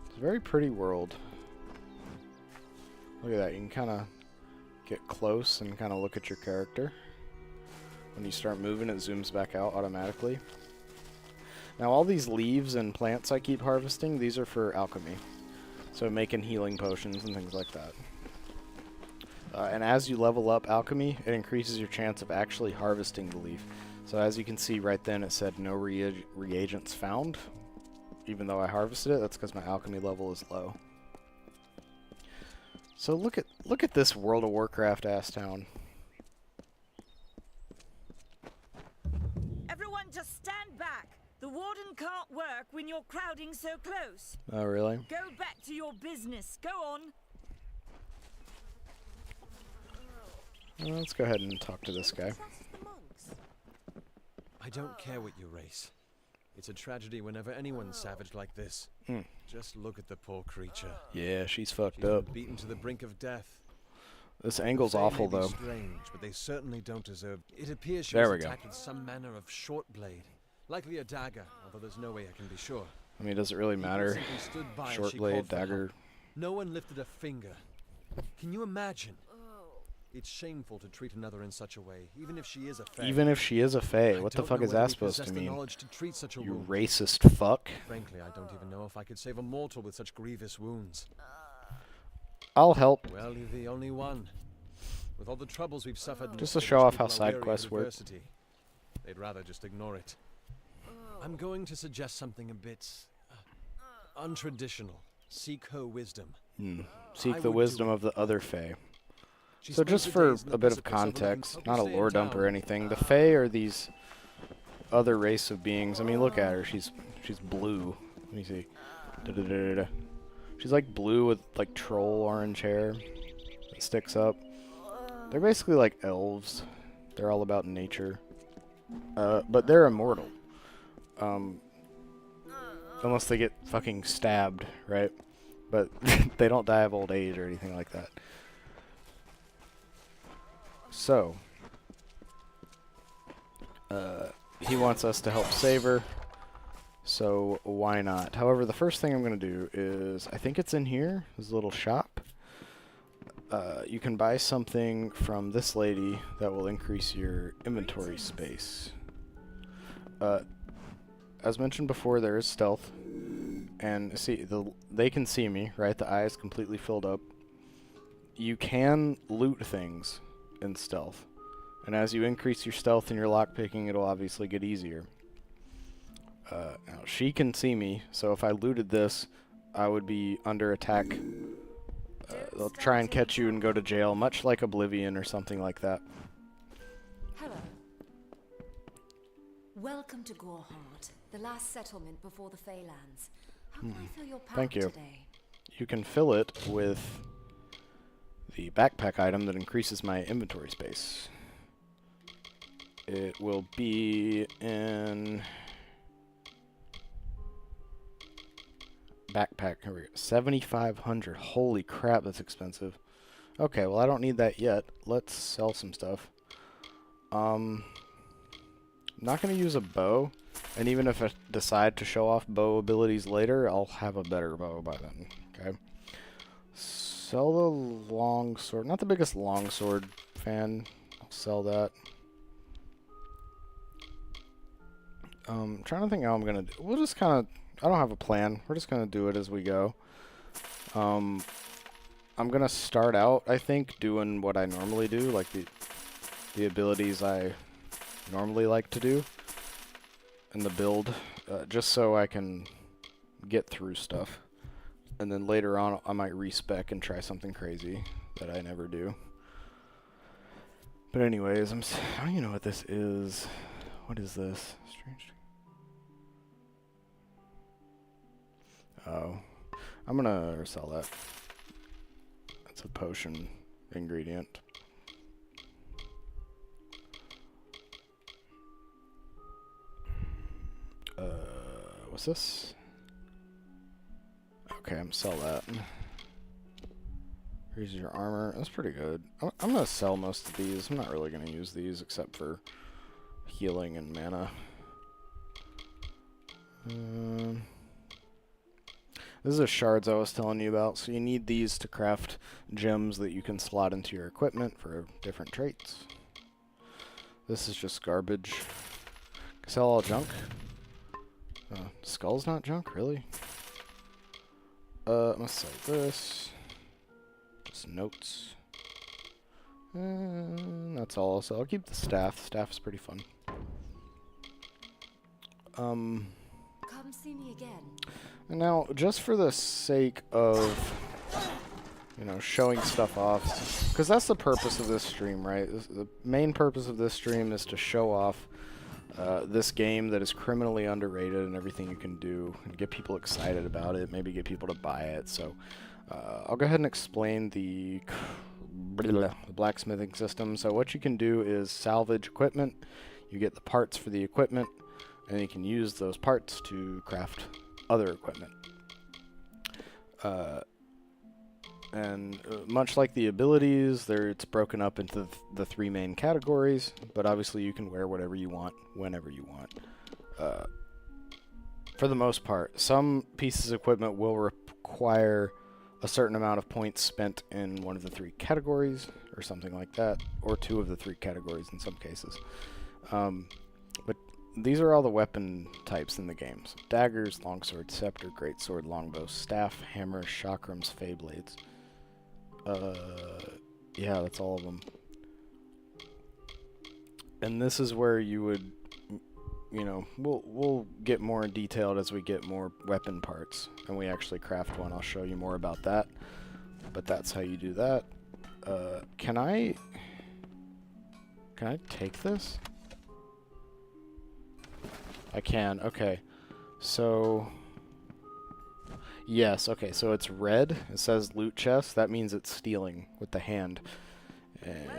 It's a very pretty world. Look at that, you can kind of get close and kind of look at your character. When you start moving, it zooms back out automatically. Now all these leaves and plants I keep harvesting, these are for alchemy. So making healing potions and things like that. And as you level up alchemy, it increases your chance of actually harvesting the leaf. So as you can see right then, it said no reagents found. Even though I harvested it, that's because my alchemy level is low. So look at this World of Warcraft ass town. Everyone just stand back. The warden can't work when you're crowding so close. Oh, really? Go back to your business. Go on. Well, let's go ahead and talk to this guy. I don't care what you race. It's a tragedy whenever anyone's savage like this. Just look at the poor creature. Yeah, she's fucked She's up. been beaten to the brink of death. This angle's They awful, may be though. strange, but they certainly don't deserve. It appears she There was we go. attacked with some manner of short blade, likely a dagger, although there's no way I can be sure. I mean, does it really People matter? simply stood by as Short she blade, called for dagger. help. No one lifted a finger. Can you imagine? It's shameful to treat another in such a way, even if she is a fae. Even if she is a fae, I what the don't fuck know is whether that we supposed to possess the mean? knowledge to treat such a You wound. racist fuck. Frankly, I don't even know if I could save a mortal with such grievous wounds. I'll help. Well, you're the only one. With all the troubles we've suffered, Just to most show off people how are side wary of quests work. adversity. They'd rather just ignore it. I'm going to suggest something a bit untraditional. Seek her wisdom. Seek I the would wisdom do it. of the other fae. She So spends just her for days in the a bit of precipice overlooking context, public not a stay in lore dump or town. anything, the fae are these other race of beings. I mean, look at her. She's blue. Let me see. Da-da-da-da-da. She's like blue with like troll orange hair that sticks up. They're basically like elves. They're all about nature. But they're immortal. Unless they get fucking stabbed, right? but they don't die of old age or anything like that. So, he wants us to help save her, so why not? However, the first thing I'm going to do is, I think it's in here, this little shop. You can buy something from this lady that will increase your inventory space. As mentioned before, there is stealth, and see, they can see me, right? The eye is completely filled up. You can loot things in stealth, and as you increase your stealth and your lockpicking, it'll obviously get easier. Now, she can see me, so if I looted this, I would be under attack. They'll try and catch you and go to jail, much like Oblivion or something like that. Hello. Welcome to Goreheart, the last settlement before the Feylands. How can I fill your pack Thank you. today? You can fill it with the backpack item that increases my inventory space. It will be in backpack. Here we go. 7,500. Holy crap, that's expensive. Okay, well I don't need that yet. Let's sell some stuff. I'm not going to use a bow, and even if I decide to show off bow abilities later, I'll have a better bow by then. Okay. Sell the longsword. Not the biggest longsword fan. I'll sell that. Trying to think how I'm gonna do. We'll just kind of. I don't have a plan. We're just gonna do it as we go. I'm gonna start out, I think, doing what I normally do, like the abilities I normally like to do in the build, just so I can get through stuff. And then later on, I might respec and try something crazy that I never do. But anyways, I don't even know what this is. What is this? Strange. Oh, I'm gonna sell that. That's a potion ingredient. What's this? Okay, I'm sell that. Here's your armor. That's pretty good. I'm gonna sell most of these. I'm not really gonna use these except for healing and mana. This is the shards I was telling you about. So you need these to craft gems that you can slot into your equipment for different traits. This is just garbage. Sell all junk. Skull's not junk, really? I'm gonna sell this. Just notes. That's all. So I'll keep the staff. Staff's pretty fun. Come see me again. And now, just for the sake of, you know, showing stuff off, because that's the purpose of this stream, right? The main purpose of this stream is to show off this game that is criminally underrated and everything you can do, and get people excited about it, maybe get people to buy it. So I'll go ahead and explain the blacksmithing system. So what you can do is salvage equipment. You get the parts for the equipment, and you can use those parts to craft other equipment. And much like the abilities, it's broken up into the three main categories, but obviously you can wear whatever you want, whenever you want. For the most part, some pieces of equipment will require a certain amount of points spent in one of the three categories, or something like that, or two of the three categories in some cases. But these are all the weapon types in the game. So daggers, longsword, scepter, greatsword, longbow, staff, hammer, chakrams, feyblades. Yeah, that's all of them. And this is where you would, you know, we'll get more detailed as we get more weapon parts and we actually craft one. I'll show you more about that. But that's how you do that. Can I take this? I can. Okay. So yes, okay, so it's red. It says loot chest. That means it's stealing with the hand.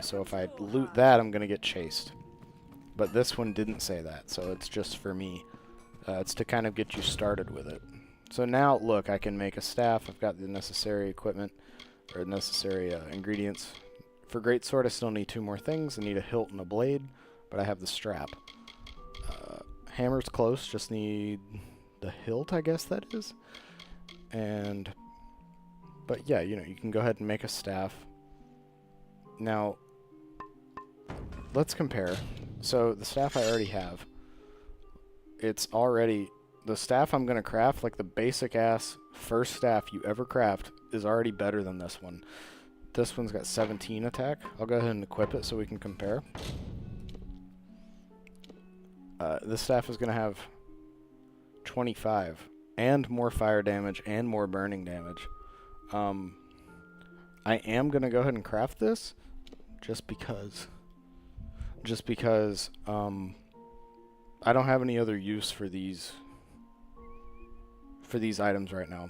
So if I loot that, I'm going to get chased. But this one didn't say that, so it's just for me. It's to kind of get you started with it. So now, look, I can make a staff. I've got the necessary equipment, or necessary ingredients. For greatsword, I still need 2 more things. I need a hilt and a blade, but I have the strap. Hammer's close, just need the hilt, I guess that is. But yeah, you know, you can go ahead and make a staff. Now, let's compare. So the staff I already have, it's already, the staff I'm going to craft, like the basic ass first staff you ever craft, is already better than this one. This one's got 17 attack. I'll go ahead and equip it so we can compare. This staff is going to have 25 and more fire damage and more burning damage. I am going to go ahead and craft this just because I don't have any other use for these items right now.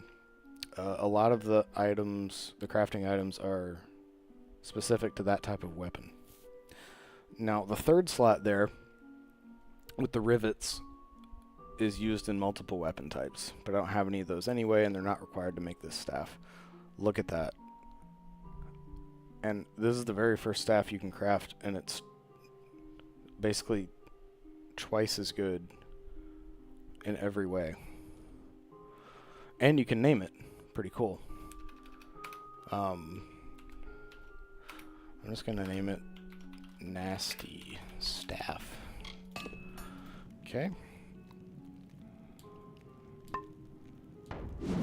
A lot of the items, the crafting items, are specific to that type of weapon. Now, the third slot there with the rivets is used in multiple weapon types, but I don't have any of those anyway, and they're not required to make this staff. Look at that. And this is the very first staff you can craft, and it's basically twice as good in every way. And you can name it. Pretty cool. I'm just gonna name it Nasty Staff. Okay.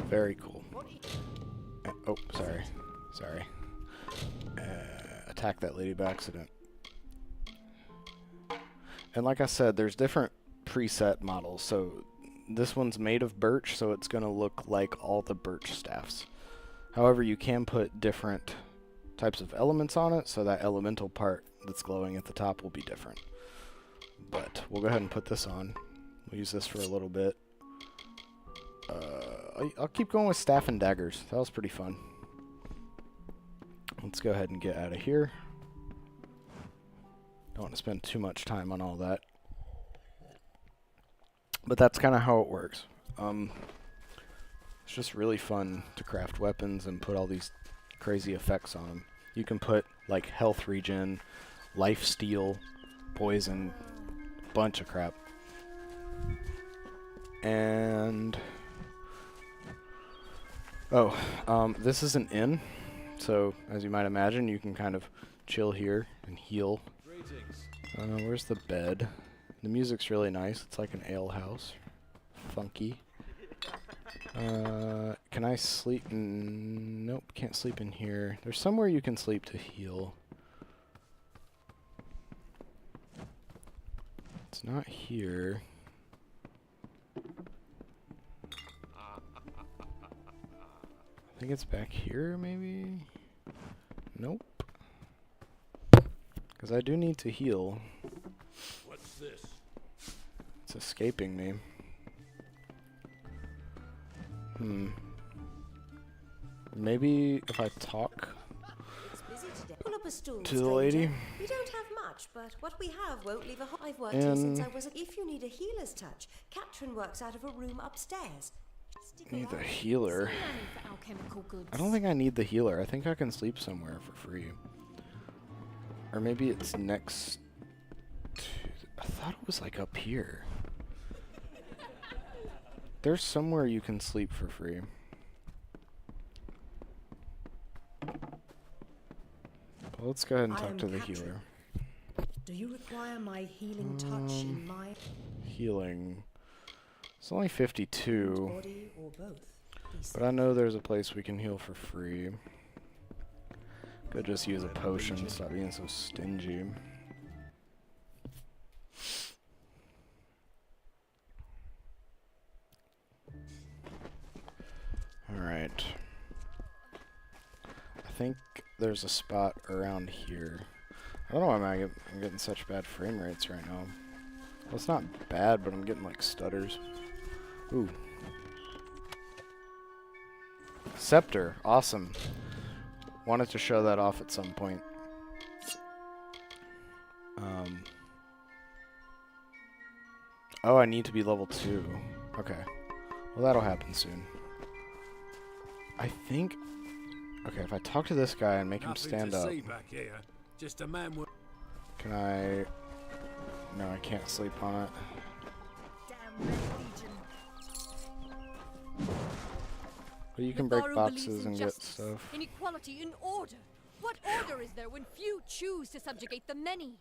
Very cool. Oh, sorry. Attack that lady by accident. And like I said, there's different preset models. So this one's made of birch, so it's going to look like all the birch staffs. However, you can put different types of elements on it, so that elemental part that's glowing at the top will be different. But we'll go ahead and put this on. We'll use this for a little bit. I'll keep going with staff and daggers. That was pretty fun. Let's go ahead and get out of here. Don't want to spend too much time on all that. But that's kind of how it works. It's just really fun to craft weapons and put all these crazy effects on them. You can put like health regen, life steal, poison, bunch of crap. And this is an inn, so as you might imagine, you can kind of chill here and heal. Where's the bed? The music's really nice. It's like an ale house. Funky. Can I sleep? Nope, can't sleep in here. There's somewhere you can sleep to heal. It's not here. I think it's back here, maybe? Nope. Because I do need to heal. What's this? It's escaping me. Maybe if I talk It's busy today. Pull up a stool, to the lady. We don't have much, but what we have won't leave a hole. I've worked here since I was if you need a healer's touch, Katrin works out of a room upstairs. Stick Need the around. healer. For alchemical goods. I don't think I need the healer. I think I can sleep somewhere for free. Or maybe it's next to... I thought it was like up here. There's somewhere you can sleep for free. Well, let's go ahead and talk to the healer. Do you require my healing touch in my Healing. It's only 52. body or both? But I know there's a place we can heal for free. Could just use a potion, stop being so stingy. Alright. I think there's a spot around here. I don't know why I'm getting such bad frame rates right now. Well, it's not bad, but I'm getting like stutters. Ooh. Scepter. Awesome. Wanted to show that off at some point. Oh, I need to be level 2. Okay. Well, that'll happen soon. I think... Okay, if I talk to this guy and make him stand up... Back here. Just a man with... Can I... No, I can't sleep on it. Damn Red Legion. But you can break boxes and get stuff. Inequality in order. What order is there when few choose to subjugate the many?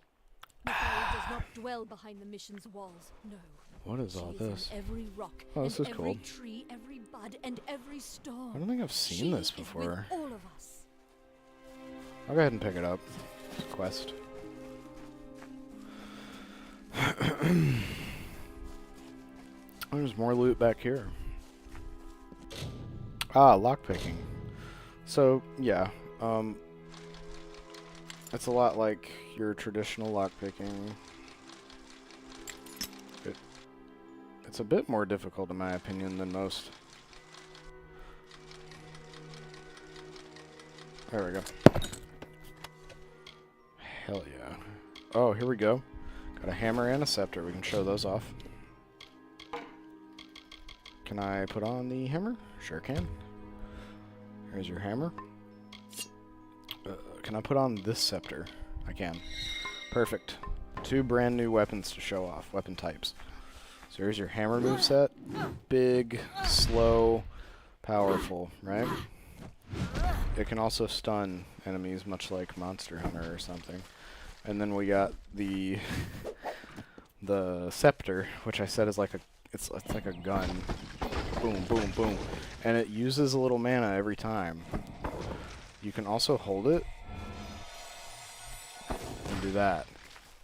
Mithari does not dwell behind the mission's walls. No. What is all this? In every rock, Oh, this and is every cool. tree, every bud, and every stone. I don't think I've seen this before. All of us. I'll go ahead and pick it up. It's a quest. There's more loot back here. Ah, lockpicking. So, yeah. It's a lot like your traditional lockpicking. It's a bit more difficult, in my opinion, than most. There we go. Hell yeah. Oh, here we go. Got a hammer and a scepter. We can show those off. Can I put on the hammer? Sure can. Here's your hammer. Can I put on this scepter? I can. Perfect. 2 brand new weapons to show off. Weapon types. So here's your hammer moveset. Big, slow, powerful, right? It can also stun enemies, much like Monster Hunter or something. And then we got the scepter, which I said is like it's like a gun. Boom, boom, boom. And it uses a little mana every time. You can also hold it and do that.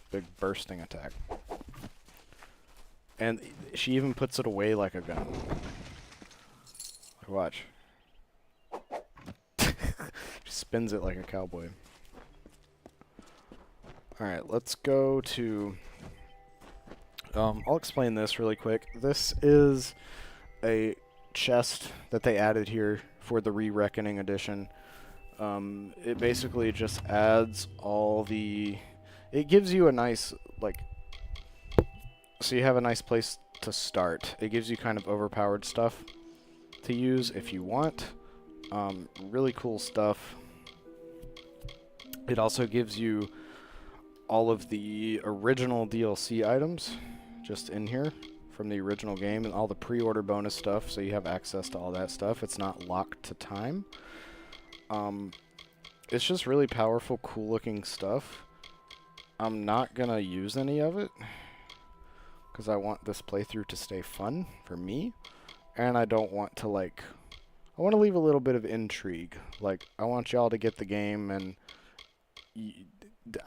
Big bursting attack. And she even puts it away like a gun. Watch. She spins it like a cowboy. Alright, let's go to... I'll explain this really quick. This is a chest that they added here for the Re-Reckoning edition. It basically just adds all the... It gives you a nice, like... So you have a nice place to start. It gives you kind of overpowered stuff to use if you want. Really cool stuff. It also gives you all of the original DLC items just in here from the original game and all the pre-order bonus stuff, so you have access to all that stuff. It's not locked to time. It's just really powerful, cool looking stuff. I'm not gonna use any of it because I want this playthrough to stay fun for me, and I don't want to, like, I want to leave a little bit of intrigue. Like, I want y'all to get the game, and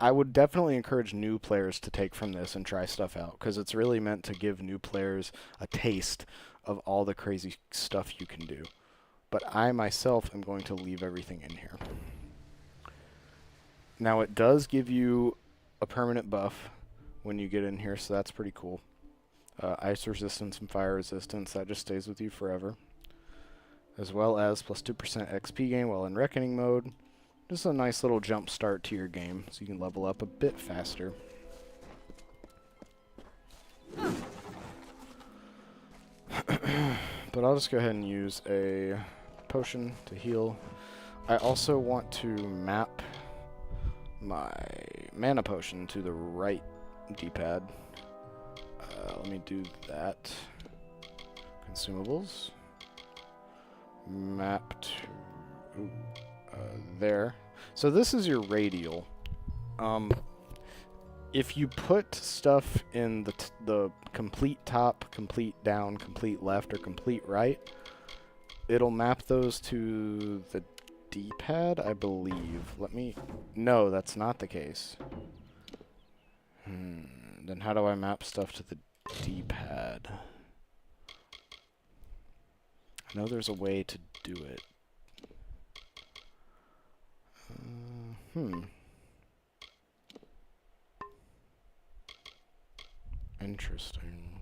I would definitely encourage new players to take from this and try stuff out, because it's really meant to give new players a taste of all the crazy stuff you can do. But I myself am going to leave everything in here. Now, it does give you a permanent buff when you get in here, so that's pretty cool. Ice resistance and fire resistance, that just stays with you forever. As well as plus 2% XP gain while in Reckoning mode. Just a nice little jump start to your game, so you can level up a bit faster. But I'll just go ahead and use a potion to heal. I also want to map my mana potion to the right D-pad. Let me do that. Consumables. Map to there. So this is your radial. If you put stuff in the complete top, complete down, complete left, or complete right, it'll map those to the D-pad, I believe. No, that's not the case. Then how do I map stuff to the D-pad? I know there's a way to do it. Interesting.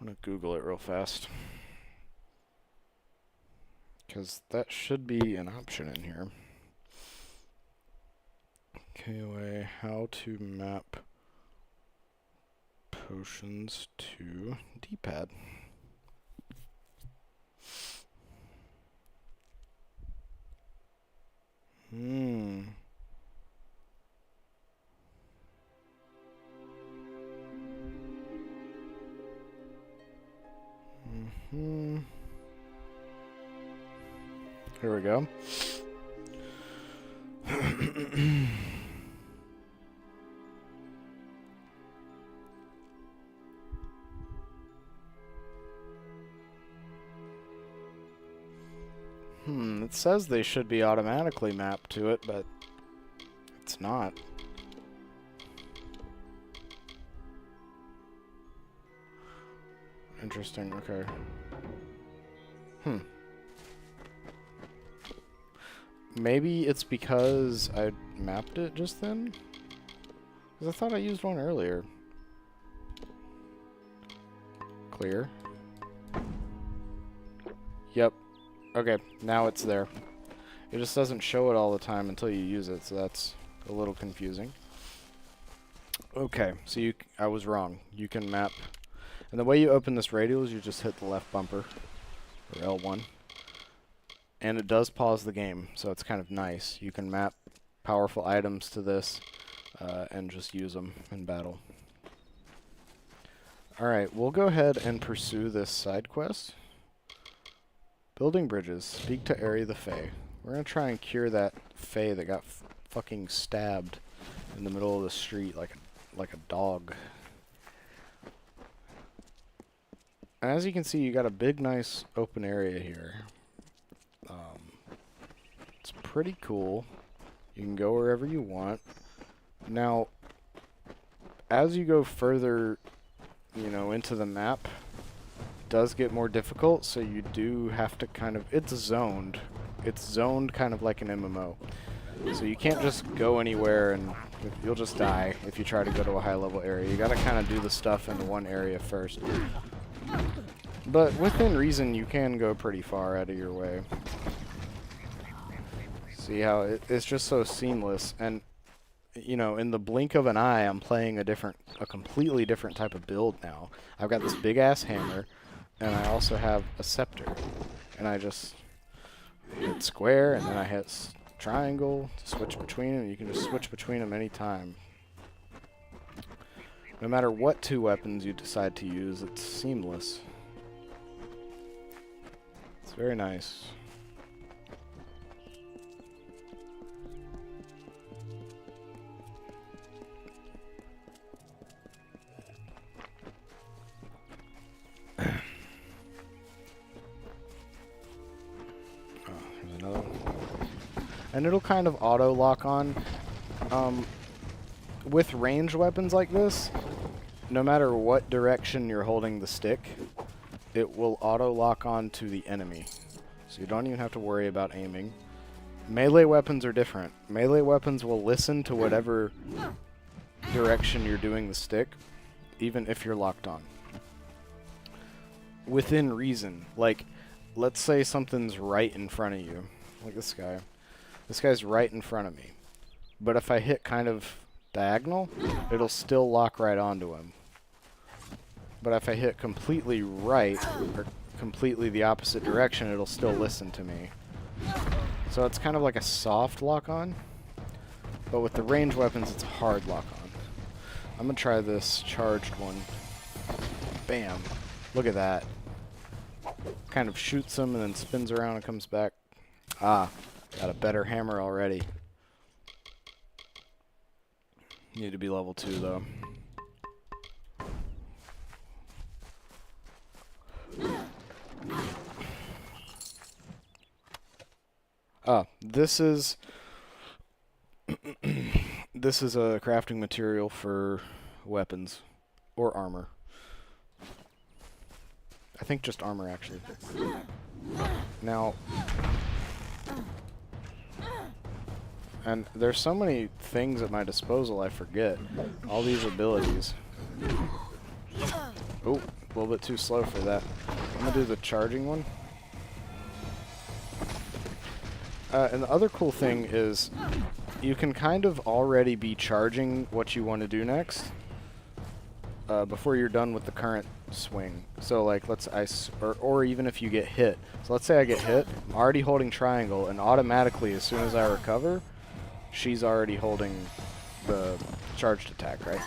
I'm gonna Google it real fast, because that should be an option in here. KOA, how to map potions to D-pad. Here we go. It says they should be automatically mapped to it, but it's not. Interesting, okay. Maybe it's because I mapped it just then? Because I thought I used one earlier. Clear. Yep. Okay, now it's there. It just doesn't show it all the time until you use it, so that's a little confusing. Okay, so I was wrong. You can map. And the way you open this radial is you just hit the left bumper, or L1. And it does pause the game, so it's kind of nice. You can map powerful items to this and just use them in battle. Alright, we'll go ahead and pursue this side quest. Building bridges. Speak to Ari the Fae. We're going to try and cure that Fae that got fucking stabbed in the middle of the street like a dog. And as you can see, you got a big, nice open area here. It's pretty cool. You can go wherever you want. Now, as you go further, you know, into the map, it does get more difficult, so you do have to kind of... It's zoned. It's zoned kind of like an MMO. So you can't just go anywhere and you'll just die if you try to go to a high-level area. You gotta kind of do the stuff in one area first. But within reason, you can go pretty far out of your way. See how it's just so seamless, and you know, in the blink of an eye, I'm playing a completely different type of build now. I've got this big ass hammer, and I also have a scepter, and I just hit square, and then I hit triangle to switch between them. You can just switch between them anytime. No matter what two weapons you decide to use, it's seamless. It's very nice. There's another one. And it'll kind of auto lock on. With ranged weapons like this, no matter what direction you're holding the stick, it will auto lock on to the enemy. So you don't even have to worry about aiming. Melee weapons are different. Melee weapons will listen to whatever direction you're doing the stick, even if you're locked on. Within reason. Like, let's say something's right in front of you. Like this guy. This guy's right in front of me. But if I hit kind of diagonal, it'll still lock right onto him. But if I hit completely right, or completely the opposite direction, it'll still listen to me. So it's kind of like a soft lock-on. But with the ranged weapons, it's a hard lock-on. I'm going to try this charged one. Bam. Look at that. Kind of shoots him and then spins around and comes back. Ah, got a better hammer already. Need to be level 2 though. This is this is a crafting material for weapons or armor. I think just armor actually. Now, and there's so many things at my disposal I forget. All these abilities. Oh, a little bit too slow for that. I'm gonna do the charging one. And the other cool thing is you can kind of already be charging what you want to do next. before you're done with the current swing. So like or even if you get hit. So let's say I get hit, I'm already holding triangle, and automatically as soon as I recover, she's already holding the charged attack, right?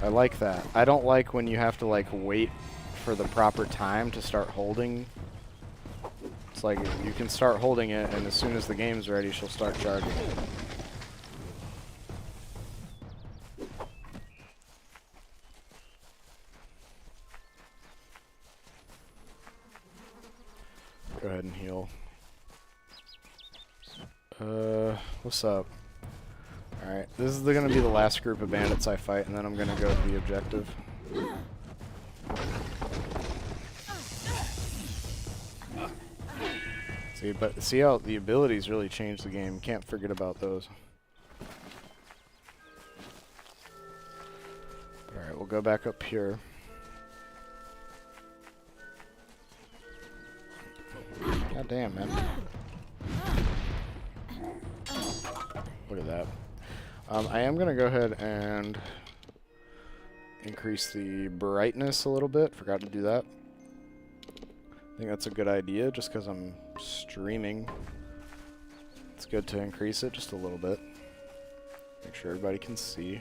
I like that. I don't like when you have to like wait for the proper time to start holding. It's like you can start holding it, and as soon as the game's ready, she'll start charging. Go ahead and heal. What's up? Alright, this is going to be the last group of bandits I fight, and then I'm going to go to the objective. See how the abilities really change the game. Can't forget about those. Alright, we'll go back up here. God damn, man. Look at that. I am going to go ahead and increase the brightness a little bit. Forgot to do that. I think that's a good idea just because I'm streaming. It's good to increase it just a little bit. Make sure everybody can see.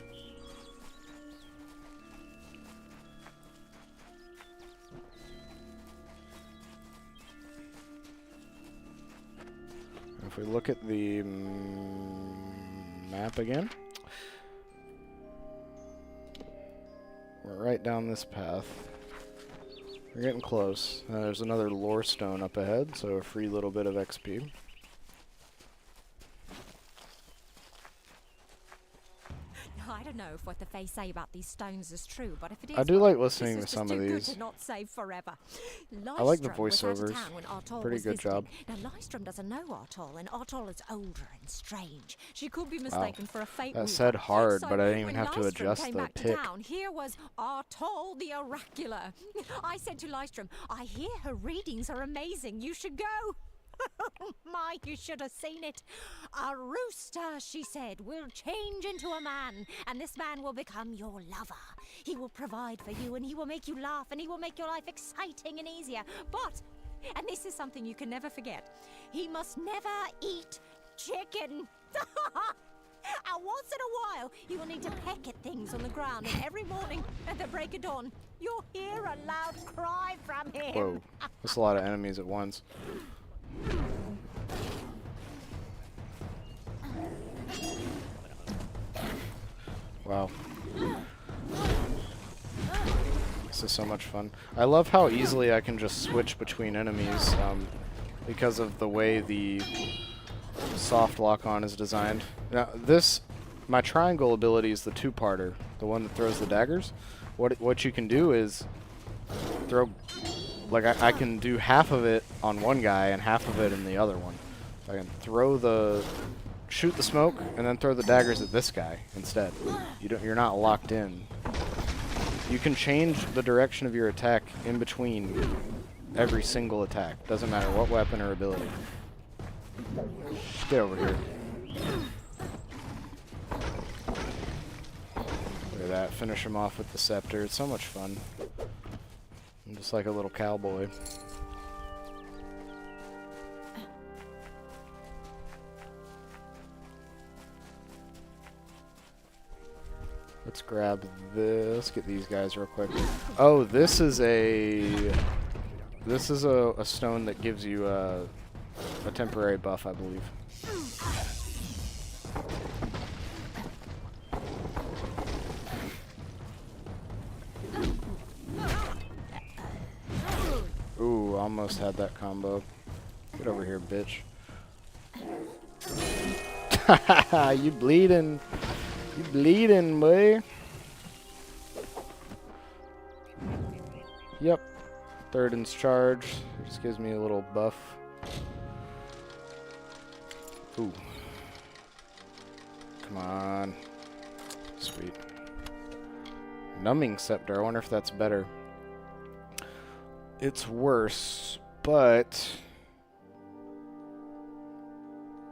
If we look at the map again, we're right down this path. We're getting close. There's another lore stone up ahead, so a free little bit of XP. I don't know if what the Fae say about these stones is true, but if it is, I do like listening to some of these. To not save forever. I like the Lystrom was out of voiceovers. town when Artol Pretty was good visiting. job. Now Lystrom doesn't know Artol, and Artol is older and strange. She could be mistaken for a fate. That said hard, so but I didn't even when have to Lystrom adjust came the back to pick. town, here was Artol the Oracular. I said to Lystrom, I hear her readings are amazing. You should go. My, you should have seen it. A rooster, she said, will change into a man, and this man will become your lover. He will provide for you, and he will make you laugh, and he will make your life exciting and easier. But, and this is something you can never forget, he must never eat chicken. And once in a while, he will need to peck at things on the ground, and every morning at the break of dawn, you'll hear a loud cry from him. Whoa, that's a lot of enemies at once. Wow. This is so much fun. I love how easily I can just switch between enemies because of the way the soft lock-on is designed. Now my triangle ability is the two-parter, the one that throws the daggers. What you can do is throw... Like, I can do half of it on one guy and half of it in the other one. I can shoot the smoke, and then throw the daggers at this guy instead. You're not locked in. You can change the direction of your attack in between every single attack. Doesn't matter what weapon or ability. Get over here. Look at that. Finish him off with the scepter. It's so much fun. I'm just like a little cowboy. Let's grab this. Let's get these guys real quick. Oh, this is a stone that gives you a temporary buff, I believe. Ooh, almost had that combo. Get over here, bitch. You bleeding. You bleeding, boy. Yep. Thirdin's charge. It just gives me a little buff. Ooh. Come on. Sweet. Numbing scepter. I wonder if that's better. It's worse, but...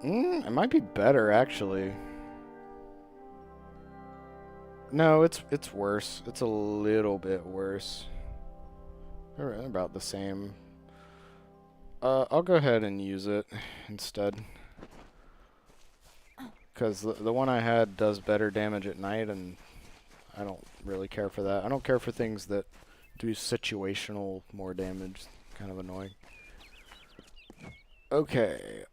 it might be better, actually. No, it's worse. It's a little bit worse. They're about the same. I'll go ahead and use it instead. Because the one I had does better damage at night, and I don't really care for that. I don't care for things that do situational more damage. Kind of annoying. Okay.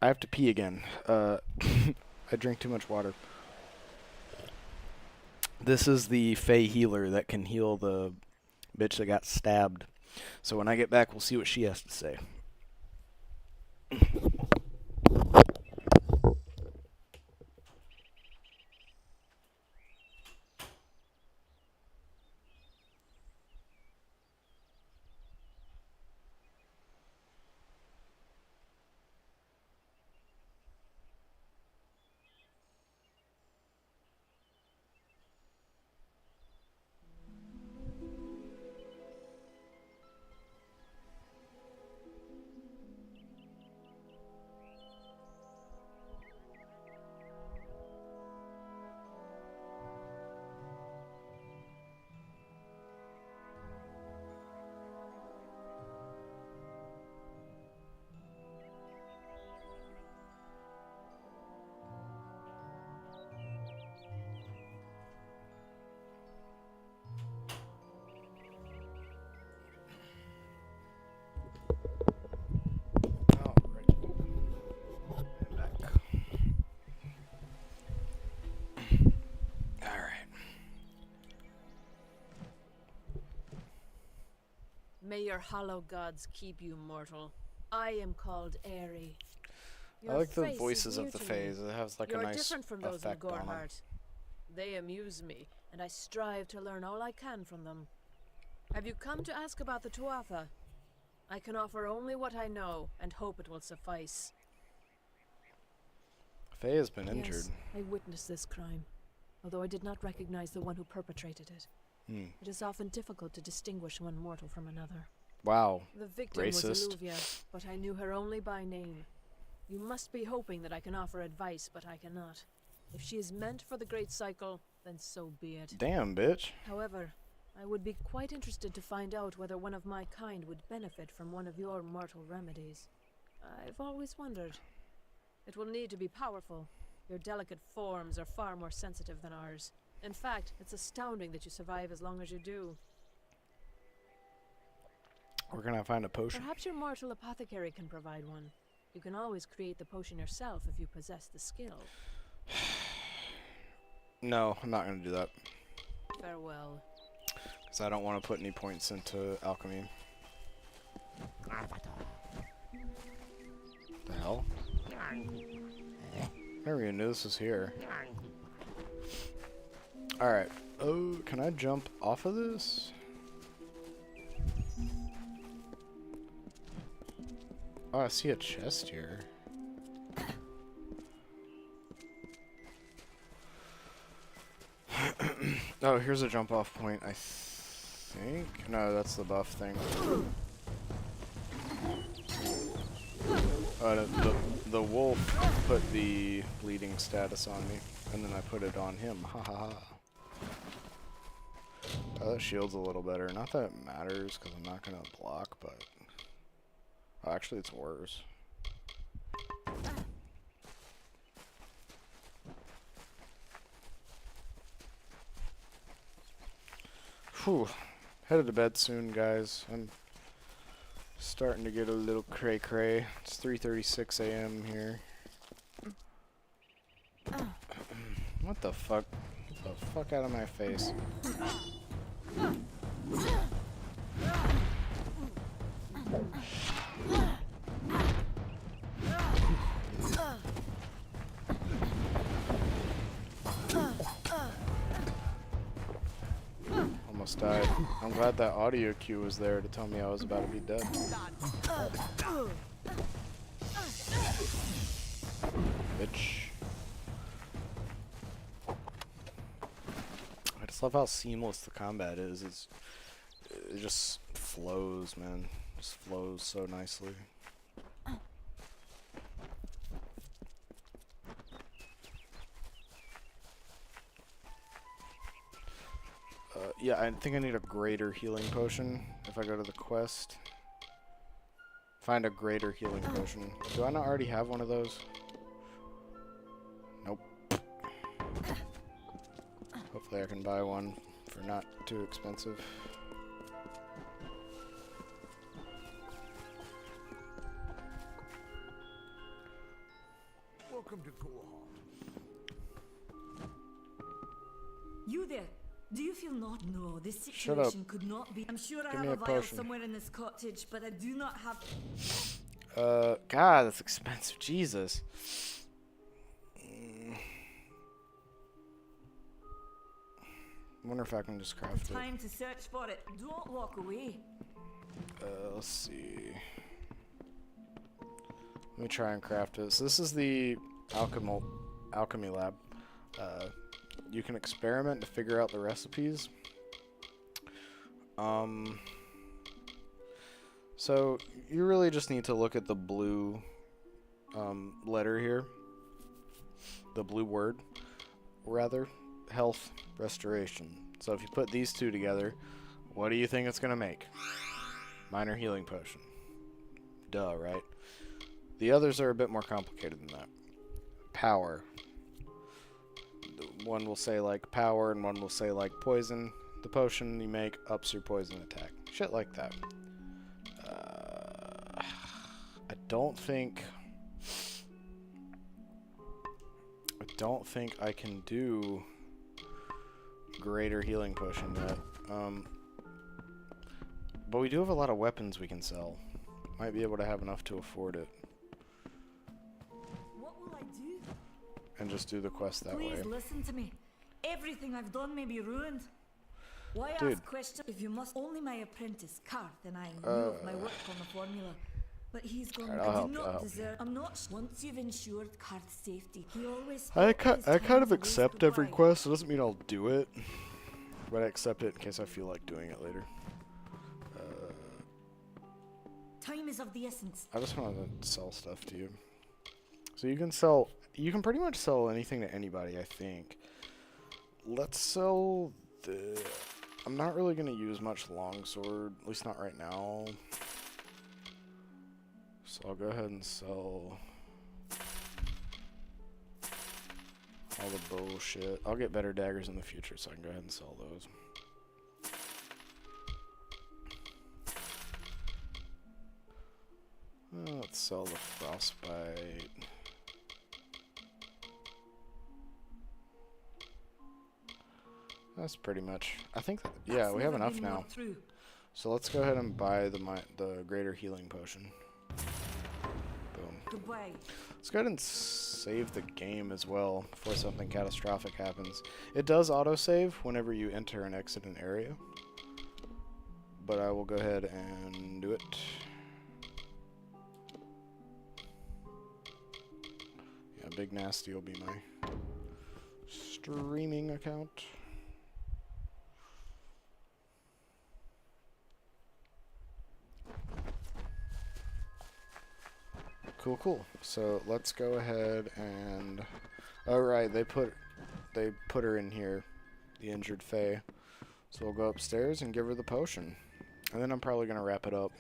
I have to pee again. I drink too much water. This is the Fey healer that can heal the bitch that got stabbed. So when I get back, we'll see what she has to say. May your hollow gods keep you mortal. I am called Aerie. I like the voices of the Fays. It has like a nice different from those of effect on them. Gorhart. They amuse me, and I strive to learn all I can from them. Have you come to ask about the Tuatha? I can offer only what I know, and hope it will suffice. Faye has been injured. Yes, I witnessed this crime, although I did not recognize the one who perpetrated it. It is often difficult to distinguish one mortal from another. Wow. The victim Racist. was Alluvia, but I knew her only by name. You must be hoping that I can offer advice, but I cannot. If she is meant for the Great Cycle, then so be it. Damn, bitch. However, I would be quite interested to find out whether one of my kind would benefit from one of your mortal remedies. I've always wondered. It will need to be powerful. Your delicate forms are far more sensitive than ours. In fact, it's astounding that you survive as long as you do. Where can I find a potion? Perhaps your mortal apothecary can provide one. You can always create the potion yourself if you possess the skill. No, I'm not going to do that. Farewell. Because I don't want to put any points into alchemy. The hell? Never even knew this was here. Alright. Oh, can I jump off of this? Oh, I see a chest here. Oh, here's a jump off point, I think. No, that's the buff thing. The wolf put the bleeding status on me, and then I put it on him. Ha ha ha. Oh, that shield's a little better. Not that it matters, because I'm not going to block, but... Oh, actually, it's worse. Whew. Headed to bed soon, guys. I'm starting to get a little cray-cray. It's 3:36 a.m. here. What the fuck? Get the fuck out of my face. Almost died. I'm glad that audio cue was there to tell me I was about to be dead. Bitch. I just love how seamless the combat is. It just flows, man. It just flows so nicely. Yeah, I think I need a greater healing potion if I go to the quest. Find a greater healing potion. Do I not already have one of those? Nope. Hopefully I can buy one for not too expensive. Welcome to Gorhart. You there? Do you feel not? No, this Shut up. situation could not be. I'm sure I Give me have a a vial potion. somewhere in this cottage, but I do not have. God, that's expensive. Jesus. Wonder if I can just craft it. Time to search for it. Don't walk away. Let's see. Let me try and craft it. So this is the alchemy lab. You can experiment to figure out the recipes. So you really just need to look at the blue letter here. The blue word, rather. Health restoration. So if you put these two together, what do you think it's going to make? Minor healing potion. Duh, right? The others are a bit more complicated than that. Power. One will say like power and one will say like poison. The potion you make ups your poison attack. Shit like that. I don't think I can do greater healing potion yet. But we do have a lot of weapons we can sell. Might be able to have enough to afford it. What will I do? And just do the quest that way. Please listen to me. Everything I've done may be ruined. Why Dude. ask questions if you must? Only my apprentice, Karth, and I knew of my work on the formula. But he's gone. Alright, I'll I help do you, I'll not help you. deserve. I'm not. Once you've ensured Karth's safety, he always. I felt his kind time of to accept waste every away. quest. It doesn't mean I'll do it. But I accept it in case I feel like doing it later. Time is of the essence. I just want to sell stuff to you. So you can sell... You can pretty much sell anything to anybody, I think. Let's sell the... I'm not really going to use much longsword. At least not right now. So I'll go ahead and sell... all the bullshit. I'll get better daggers in the future, so I can go ahead and sell those. Let's sell the frostbite. That's pretty much. I think. Yeah, we have enough now. So let's go ahead and buy the greater healing potion. Boom. Goodbye. Let's go ahead and save the game as well before something catastrophic happens. It does autosave whenever you enter and exit an area. But I will go ahead and do it. Yeah, Big Nasty will be my streaming account. Cool, cool. So let's go ahead and... Alright, they put her in here, the injured Fae. So we'll go upstairs and give her the potion. And then I'm probably going to wrap it up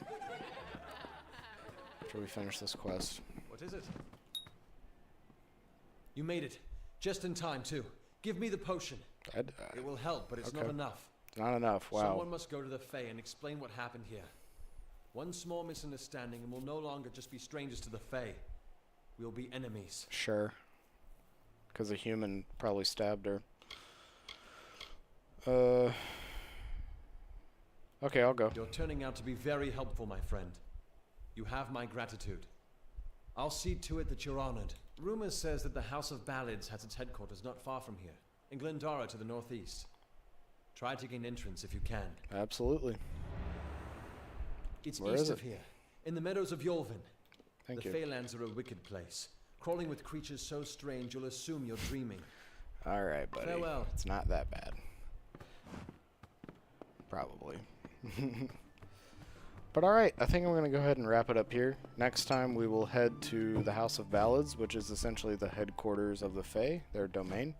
after we finish this quest. What is it? You made it. Just in time, too. Give me the potion. It will help, but it's not enough. Not enough, wow. Someone must go to the Fae and explain what happened here. One small misunderstanding and we'll no longer just be strangers to the Fae. We'll be enemies. Sure. Because a human probably stabbed her. Okay, I'll go. You're turning out to be very helpful, my friend. You have my gratitude. I'll see to it that you're honored. Rumor says that the House of Ballads has its headquarters not far from here, in Glendara to the northeast. Try to gain entrance if you can. Absolutely. It's Where east is of it? here, in the meadows of Yolvin. Thank the you. Feylands are a wicked place, crawling with creatures so strange you'll assume you're dreaming. Alright, buddy. Farewell. It's not that bad. Probably. But alright, I think I'm going to go ahead and wrap it up here. Next time we will head to the House of Ballads, which is essentially the headquarters of the Fae, their domain.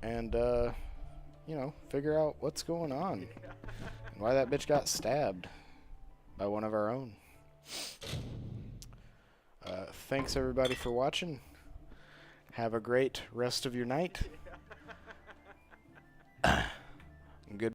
And, you know, figure out what's going on. And why that bitch got stabbed by one of our own. Thanks everybody for watching. Have a great rest of your night.